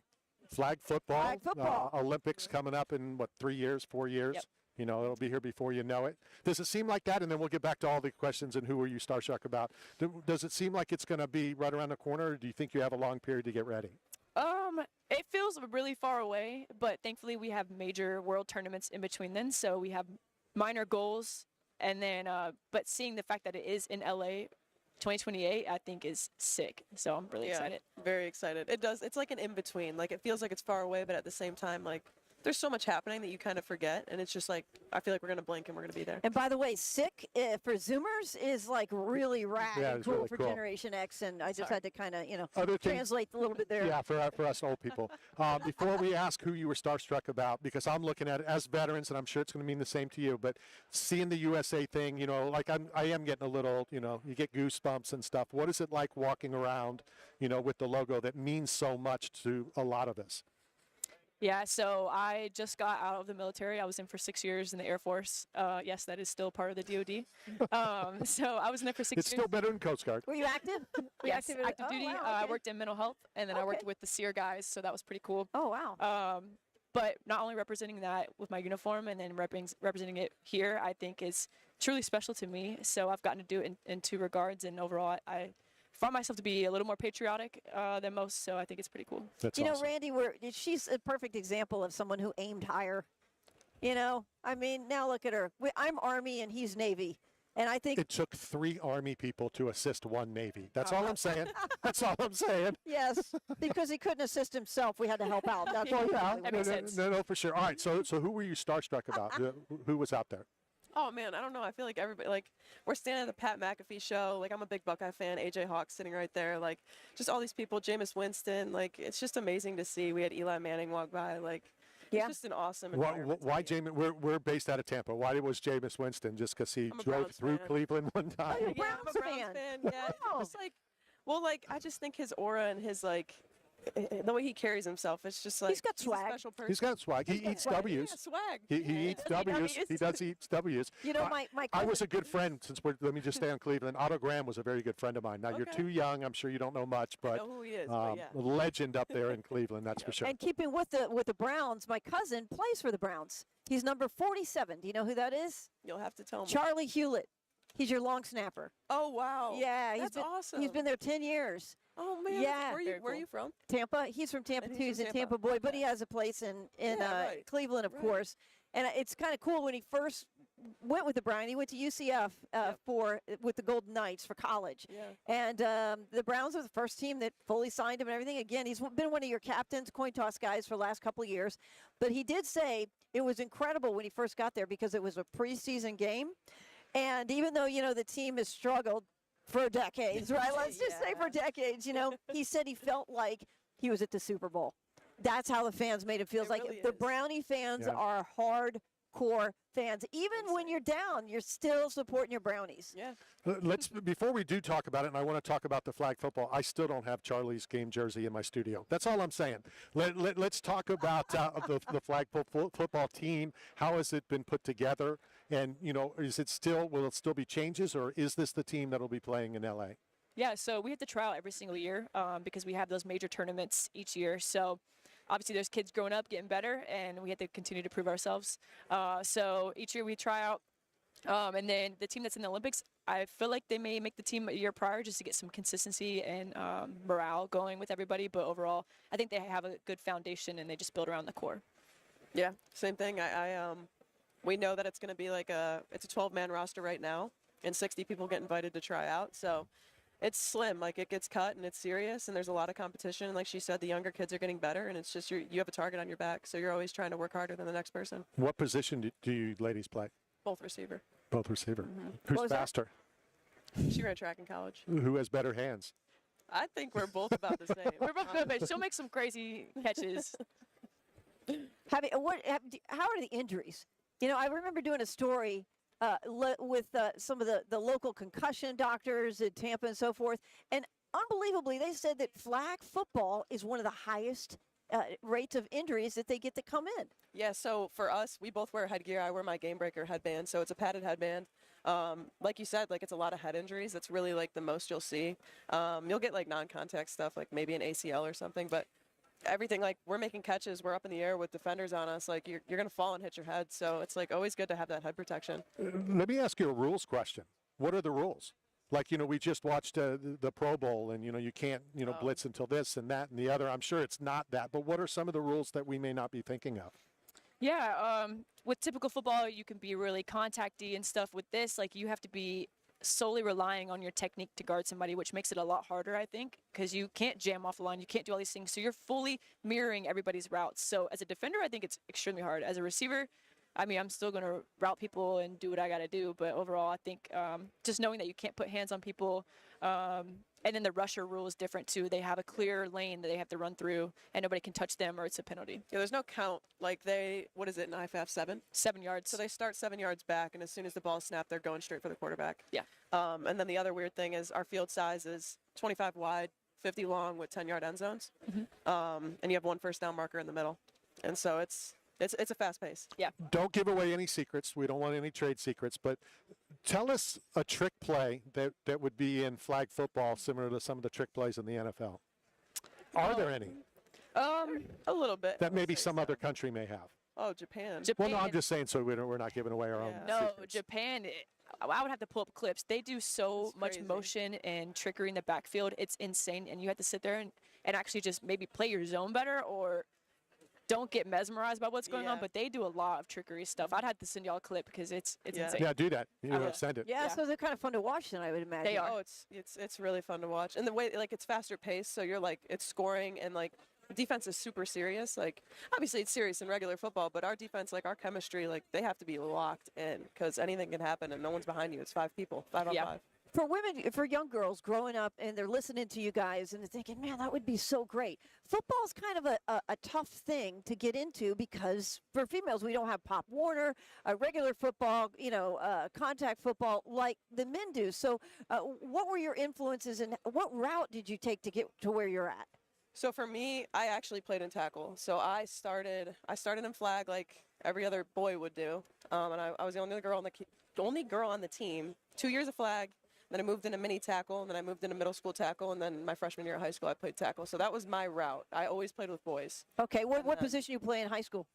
Flag football. Flag football. Olympics coming up in, 3 years, 4 years? Yep. You know, it'll be here before you know it. Does it seem like that? And then we'll get back to all the questions and who are you starstruck about. Does it seem like it's going to be right around the corner, or do you think you have a long period to get ready? It feels really far away, but thankfully we have major world tournaments in between then, so we have minor goals, and then but seeing the fact that it is in LA 2028 I think is sick, so I'm really excited. Very excited. It does. It's like an in-between. Like, it feels like it's far away, but at the same time, like, there's so much happening that you kind of forget, and it's just like, I feel like we're going to blink and we're going to be there. And by the way, sick for Zoomers is like really rad Yeah, and it's cool really for cool. Generation X, and I just had to kind of, Other thing- translate a little bit there. Yeah, for us old people. Before we ask who you were starstruck about, because I'm looking at it as veterans, and I'm sure it's going to mean the same to you, but seeing the USA thing, like I am getting a little, you get goosebumps and stuff. What is it like walking around, with the logo that means so much to a lot of us? Yeah, so I just got out of the military. I was in for 6 years in the Air Force. Yes, that is still part of the DoD. So I was in there for 6 It's years. still better than Coast Guard. Were you active? Were you Yes, active? active Oh, duty. wow, I okay. worked in mental health, and then I worked Okay. with the SEER guys, so that was pretty cool. Oh, wow. But not only representing that with my uniform and then representing it here, I think is truly special to me. So I've gotten to do it in two regards, and overall, I find myself to be a little more patriotic than most. So I think it's pretty cool. That's You know, awesome. Randy, she's a perfect example of someone who aimed higher. I mean, now look at her. I'm Army and he's Navy. And I think, It took 3 Army people to assist 1 Navy. That's all I'm saying. That's all I'm saying. yes, because he couldn't assist himself, we had to help out. That's Yeah. what Yeah, That makes sense. no, for sure. All right, so who were you starstruck about? Who was out there? Oh, man, I don't know. I feel like everybody, like, we're standing at the Pat McAfee show. Like, I'm a big Buckeye fan. AJ Hawk's sitting right there. Like, just all these people. Jameis Winston. Like, it's just amazing to see. We had Eli Manning walk by. Like, Yeah. it's just an awesome Why, environment. to why be in. Jameis? We're based out of Tampa. Why was Jameis Winston? Just because he I'm a drove Browns through fan. Cleveland one time? you're a Yeah, I'm a Browns Browns fan. fan. Yeah, Wow. it's like, well, like, I just think his aura and his, like, the way he carries himself, it's just like, He's got swag. a special person. He's got swag. He eats swag. W's. Yeah, swag. He Yeah, eats W's. He does eat W's. My I cousin, was a good friend let me just stay on Cleveland. Otto Graham was a very good friend of mine. Now you're Okay. too young. I'm sure you don't know much, I but know who he is, but a yeah. legend up there in Cleveland. That's for sure. and keeping with the Browns, my cousin plays for the Browns. He's number 47. Do you know who that is? You'll have to tell me. Charlie Hewlett. He's your long snapper. Oh, wow. Yeah, That's awesome. He's been there 10 years. Oh, man. Yeah. Where are Very you, where are cool. you from? Tampa. He's from Tampa And too. he's He's from a Tampa. Tampa boy, but he has a place in right. Cleveland, of Right. course. And it's kind of cool when he first went with the Browns. He went to UCF with the Golden Knights for college. Yeah. And the Browns were the first team that fully signed him and everything. Again, he's been one of your captains, coin toss guys for the last couple of years. But he did say it was incredible when he first got there because it was a preseason game. And even though, the team has struggled for decades, right? Let's just say for decades, he said he felt like he was at the Super Bowl. That's how the fans made him feel. It Like really the is. Brownie fans Yeah. are hardcore fans. Even when you're down, you're still supporting your Brownies. Yeah. Let's before we do talk about it, and I want to talk about the flag football. I still don't have Charlie's game jersey in my studio. That's all I'm saying. Let's talk about the flag football team. How has it been put together? And is it still will it still be changes, or is this the team that'll be playing in LA? Yeah, so we have to try out every single year because we have those major tournaments each year. So obviously there's kids growing up, getting better, and we have to continue to prove ourselves. So each year we try out. And then the team that's in the Olympics, I feel like they may make the team a year prior just to get some consistency and morale going with everybody. But overall, I think they have a good foundation and they just build around the core. Yeah, same thing. We know that it's going to be like it's a 12-man roster right now, and 60 people get invited to try out. So it's slim. Like, it gets cut and it's serious, and there's a lot of competition. And like she said, the younger kids are getting better, and it's just you have a target on your back, so you're always trying to work harder than the next person. What position do you ladies play? Both receiver. Both receiver. What Who's was that? faster? She ran track in college. Who has better hands? I think we're both about the same. We're both good, but she'll make some crazy catches. How are the injuries? I remember doing a story with some of the local concussion doctors in Tampa and so forth, and unbelievably, they said that flag football is one of the highest rates of injuries that they get to come in. Yeah, so for us, we both wear headgear. I wear my Game Breaker headband, so it's a padded headband. Like you said, like, it's a lot of head injuries. That's really like the most you'll see. You'll get like non-contact stuff, like maybe an ACL or something, but everything, like, we're making catches, we're up in the air with defenders on us, like, you're going to fall and hit your head. So it's like always good to have that head protection. Let me ask you a rules question. What are the rules? Like, we just watched the Pro Bowl, and, you can't, blitz until this and that and the other. I'm sure it's not that, but what are some of the rules that we may not be thinking of? Yeah, with typical football, you can be really contacty and stuff. With this, like, you have to be solely relying on your technique to guard somebody, which makes it a lot harder, I think, because you can't jam off the line, you can't do all these things, so you're fully mirroring everybody's routes. So as a defender, I think it's extremely hard. As a receiver, I mean, I'm still going to route people and do what I got to do, but overall, I think just knowing that you can't put hands on people, and then the rusher rule is different too. They have a clear lane that they have to run through, and nobody can touch them, or it's a penalty. Yeah, there's no count. Like, what is it in IFAF, 7? 7 yards. So they start 7 yards back, and as soon as the ball snapped, they're going straight for the quarterback. Yeah. And then the other weird thing is our field size is 25 wide, 50 long with 10-yard end zones. And you have one first down marker in the middle. And so it's a fast pace. Yeah. Don't give away any secrets. We don't want any trade secrets, but tell us a trick play that would be in flag football similar to some of the trick plays in the NFL. Are there any A little bit. that maybe some other country may have? Oh, Japan. Well, no, I'm just saying so we're not giving away our own Yeah. No, secrets. Japan, I would have to pull up clips. They do so It's much crazy. motion and trickery in the backfield. It's insane. And you have to sit there and actually just maybe play your zone better, or don't get mesmerized by what's going on. Yeah. But they do a lot of trickery stuff. I'd have to send y'all a clip because it's Yeah. insane. Yeah, do that. Yeah. Send it. Yeah, Yeah. so they're kind of fun to watch then, I would imagine. They are. Oh, it's really fun to watch. And the way, like, it's faster paced, so you're like, it's scoring, and like the defense is super serious. Like, obviously it's serious in regular football, but our defense, like our chemistry, like, they have to be locked in because anything can happen and no one's behind you. It's 5 people, 5 on Yeah. 5. For women, for young girls growing up and they're listening to you guys and they're thinking, man, that would be so great. Football's kind of a tough thing to get into because for females, we don't have Pop Warner, regular football, contact football like the men do. So what were your influences and what route did you take to get to where you're at? So for me, I actually played in tackle. So I started in flag like every other boy would do, and I was the only girl on the team. 2 years of flag, then I moved into mini tackle, and then I moved into middle school tackle, and then my freshman year of high school I played tackle. So that was my route. I always played with boys. Okay, what position you play in high school?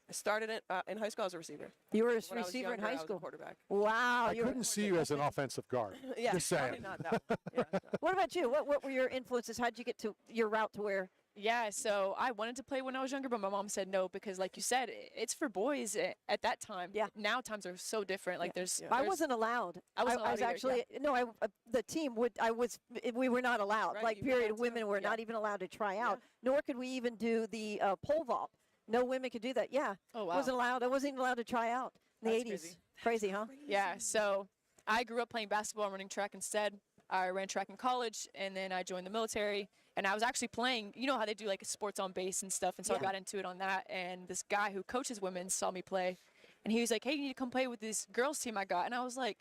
I started in high school. I was a receiver. You were a When I was receiver in younger, high I was a school. quarterback. Wow, I you were- couldn't see you as an offensive guard. Yeah, Just probably saying. not that one. Yeah. What about you? What were your influences? How did you get to your route to where? Yeah, so I wanted to play when I was younger, but my mom said no because, like you said, it's for boys at that time. Yeah. Now times are so different. Like Yeah. I there's- wasn't allowed. I wasn't I was allowed either, actually no. The team would. We were not allowed. Right, Like you were period. not too. Women were Yeah. not even allowed to try out. Nor could we even do the pole vault. No women could do that. Yeah. Oh, wow. Wasn't allowed. I wasn't even allowed to try out in the That's 80s. crazy. Crazy, huh? Yeah, so I grew up playing basketball and running track instead. I ran track in college, and then I joined the military. And I was actually playing, you know how they do like sports on base and stuff. And so I Yeah. got into it on that. And this guy who coaches women saw me play. and he was like, "Hey, you need to come play with this girls team I got." And I was like,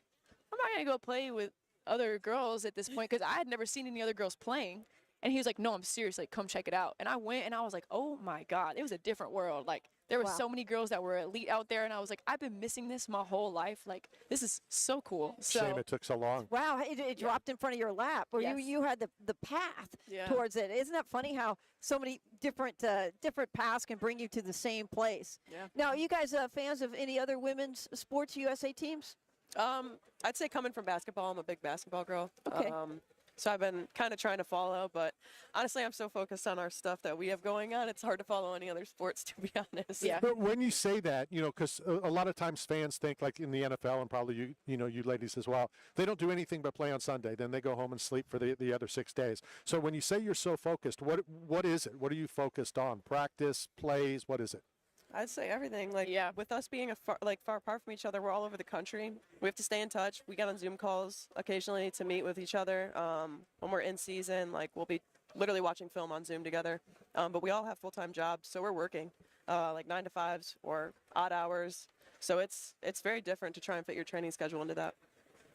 "I'm not gonna go play with other girls at this point because I had never seen any other girls playing." And he was like, "No, I'm serious. Like, come check it out." And I went, and I was like, "Oh my God, it was a different world." Like, there were Wow. so many girls that were elite out there, and I was like, "I've been missing this my whole life. Like, this is so cool." So Shame it took so long. Wow, it dropped in front of your lap, or Yes. you had the path Yeah. towards it. Isn't that funny how so many different paths can bring you to the same place? Yeah. Now, are you guys fans of any other women's sports USA teams? I'd say coming from basketball, I'm a big basketball girl. Okay. So I've been kind of trying to follow, but honestly, I'm so focused on our stuff that we have going on. It's hard to follow any other sports, to be honest. Yeah. But when you say that, because a lot of times fans think, like in the NFL, and probably you ladies as well, they don't do anything but play on Sunday. Then they go home and sleep for the other 6 days. So when you say you're so focused, what is it? What are you focused on? Practice, plays, what is it? I'd say everything. Like, Yeah. with us being far apart from each other, we're all over the country. We have to stay in touch. We get on Zoom calls occasionally to meet with each other. When we're in season, like, we'll be literally watching film on Zoom together. But we all have full-time jobs, so we're working, like 9 to 5s or odd hours. So it's very different to try and fit your training schedule into that.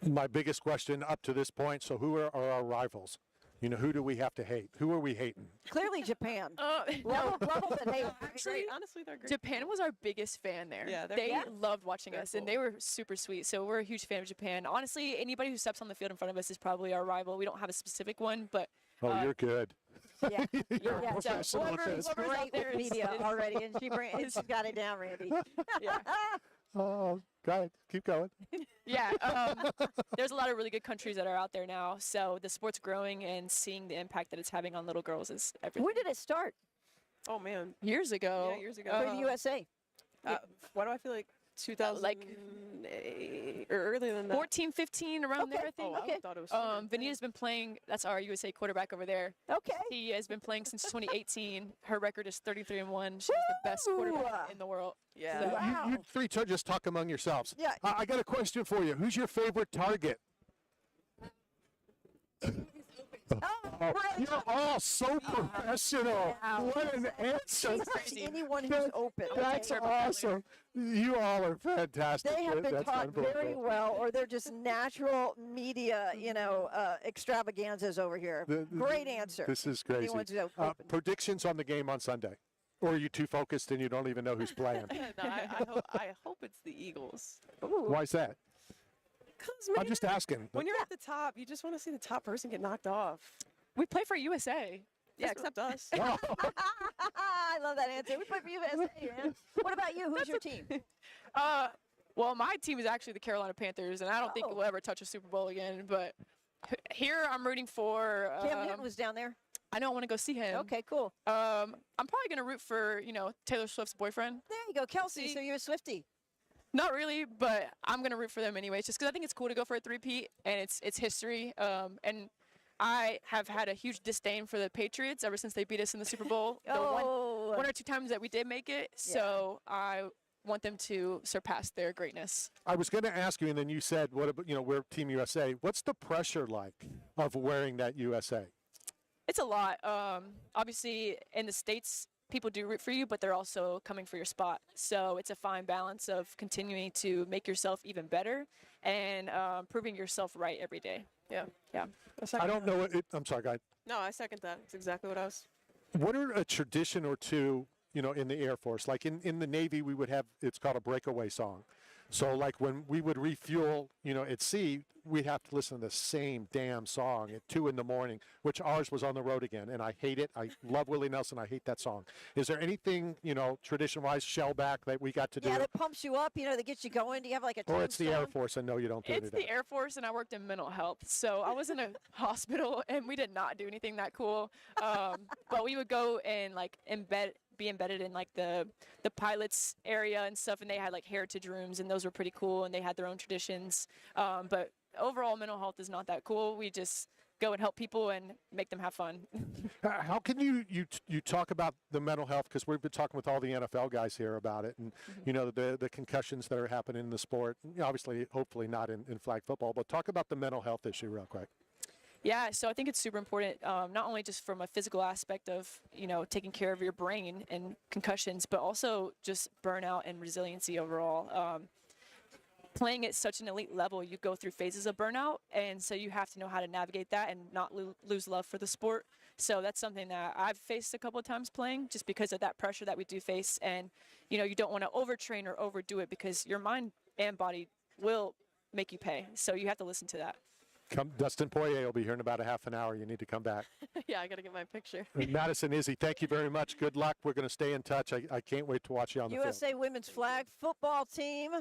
My biggest question up to this point, so who are our rivals? Who do we have to hate? Who are we hating? Clearly, Japan. No. Levels that hate. Actually, honestly, they're great. Japan was our biggest fan there. Yeah, they're they cool. loved watching They're us, and cool. they were super sweet. So we're a huge fan of Japan. Honestly, anybody who steps on the field in front of us is probably our rival. We don't have a specific one, but Oh, you're good. Yeah. You're a Yeah, so professional at whoever's this. whoever's out great there with is- media is- already, and she's got it down, Randy. yeah. Oh, go ahead. Keep going. Yeah, there's a lot of really good countries that are out there now. So the sport's growing, and seeing the impact that it's having on little girls is everything. When did it start Oh, man. Years ago. Yeah, years ago. for the USA? Why do I feel like 2000, like- or earlier than that? 14, 15, around there, I think. Oh, I Okay. thought it was sooner. Vanita's been playing. That's our USA quarterback over there. Okay. He has been playing since 2018. Her record is 33-1. She's the best quarterback Woo! in the world. Yeah. So- Wow. You three just talk among yourselves. Yeah. I got a question for you. Who's your favorite target? Oh, You're all so professional. Wow. What an answer. Anyone who's open. That's okay? awesome. You all are fantastic. They have been That's taught very unbelievable. well, or they're just natural media, extravaganzas over here. Great answer. This is crazy. Anyone's open. Predictions on the game on Sunday? Or are you too focused and you don't even know who's playing? No, I hope it's the Eagles. Why is that? Because I'm just asking. when you're at the top, you just want to see the top person get knocked off. We play for USA. Yeah, except us. Wow. I love that answer. We play for USA, man. What about you? Who's your team? Well, my team is actually the Carolina Panthers, and I don't think Oh. we'll ever touch a Super Bowl again. But here, I'm rooting for. Cam Newton was down there. I don't want to go see him. Okay, cool. I'm probably gonna root for Taylor Swift's boyfriend. There you go, Kelsey. See? So you're a Swiftie. Not really, but I'm gonna root for them anyways, just because I think it's cool to go for a three-peat, and it's history. And I have had a huge disdain for the Patriots ever since they beat us in the Super Bowl. The Oh. one or two times that we did make it. So I want them to surpass their greatness. I was going to ask you, and then you said, "What about we're Team USA?" What's the pressure like of wearing that USA? It's a lot. Obviously, in the States, people do root for you, but they're also coming for your spot. So it's a fine balance of continuing to make yourself even better and proving yourself right every day. Yeah. Yeah. I don't know. I'm sorry, guys. No, I second that. It's exactly what I was. What are a tradition or two, in the Air Force? Like in the Navy, we would have, it's called a breakaway song. So like when we would refuel, at sea, we'd have to listen to the same damn song at 2 a.m, which ours was On the Road Again. And I hate it. I love Willie Nelson. I hate that song. Is there anything, tradition-wise, shellback that we got to do? Yeah, that pumps you up, that gets you going. Do you have like a Or team it's the Air song? Force. I know you don't do It's any of the that. Air Force, and I worked in mental health. So I was in a hospital, and we did not do anything that cool. But we would go and be embedded in like the pilots area and stuff, and they had like heritage rooms, and those were pretty cool, and they had their own traditions. But overall, mental health is not that cool. We just go and help people and make them have fun. How can you talk about the mental health? Because we've been talking with all the NFL guys here about it, and the concussions that are happening in the sport. Obviously, hopefully not in flag football, but talk about the mental health issue real quick. Yeah, so I think it's super important, not only just from a physical aspect of, taking care of your brain and concussions, but also just burnout and resiliency overall. Playing at such an elite level, you go through phases of burnout, and so you have to know how to navigate that and not lose love for the sport. So that's something that I've faced a couple of times playing, just because of that pressure that we do face. And you don't want to overtrain or overdo it, because your mind and body will make you pay. So you have to listen to that. Dustin Poirier will be here in about a half an hour. You need to come back. Yeah, I got to get my picture. Madison, Izzy, thank you very much. Good luck. We're going to stay in touch. I can't wait to watch you on the field. USA women's flag football team.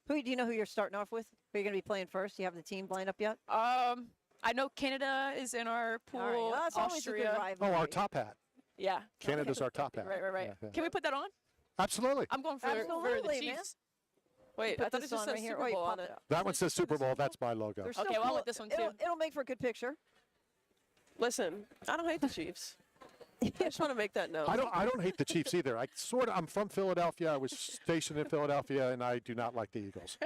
Who do you know who you're starting off with? Who are you going to be playing first? Do you have the team lined up yet? I know Canada is in our pool. All right. Well, that's always a good Austria. rivalry. Oh, our top hat. Yeah. Canada's our top hat. Right. Yeah, yeah. Can we put that on? Absolutely. I'm going for the Absolutely, man. Chiefs. Wait, Put I thought this it just on said right here. Super Oh, you Bowl on popped it. up. That one says Super Bowl. That's my logo. There's Okay, still well, I cool- want this one it'll- too. It'll make for a good picture. Listen, I don't hate the Chiefs. I just want to make that note. I don't hate the Chiefs either. I'm from Philadelphia. I was stationed in Philadelphia, and I do not like the Eagles.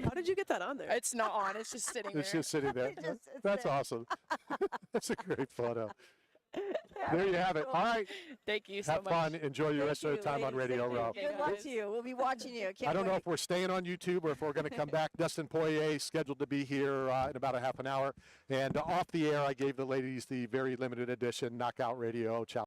How did you get that on there? It's not on. It's just sitting It's there. just sitting there. It's That's there. awesome. That's a great photo. There you have it. All right. Thank you so Have much. fun. Enjoy your Thank rest of the you, time on ladies. Radio Thank you. Row. Okay, Good luck guys. to you. We'll be watching you. Can't I don't know wait. if we're staying on YouTube or if we're going to come back. Dustin Poirier scheduled to be here in about a half an hour. And off the air, I gave the ladies the very limited edition Knockout Radio Challenge.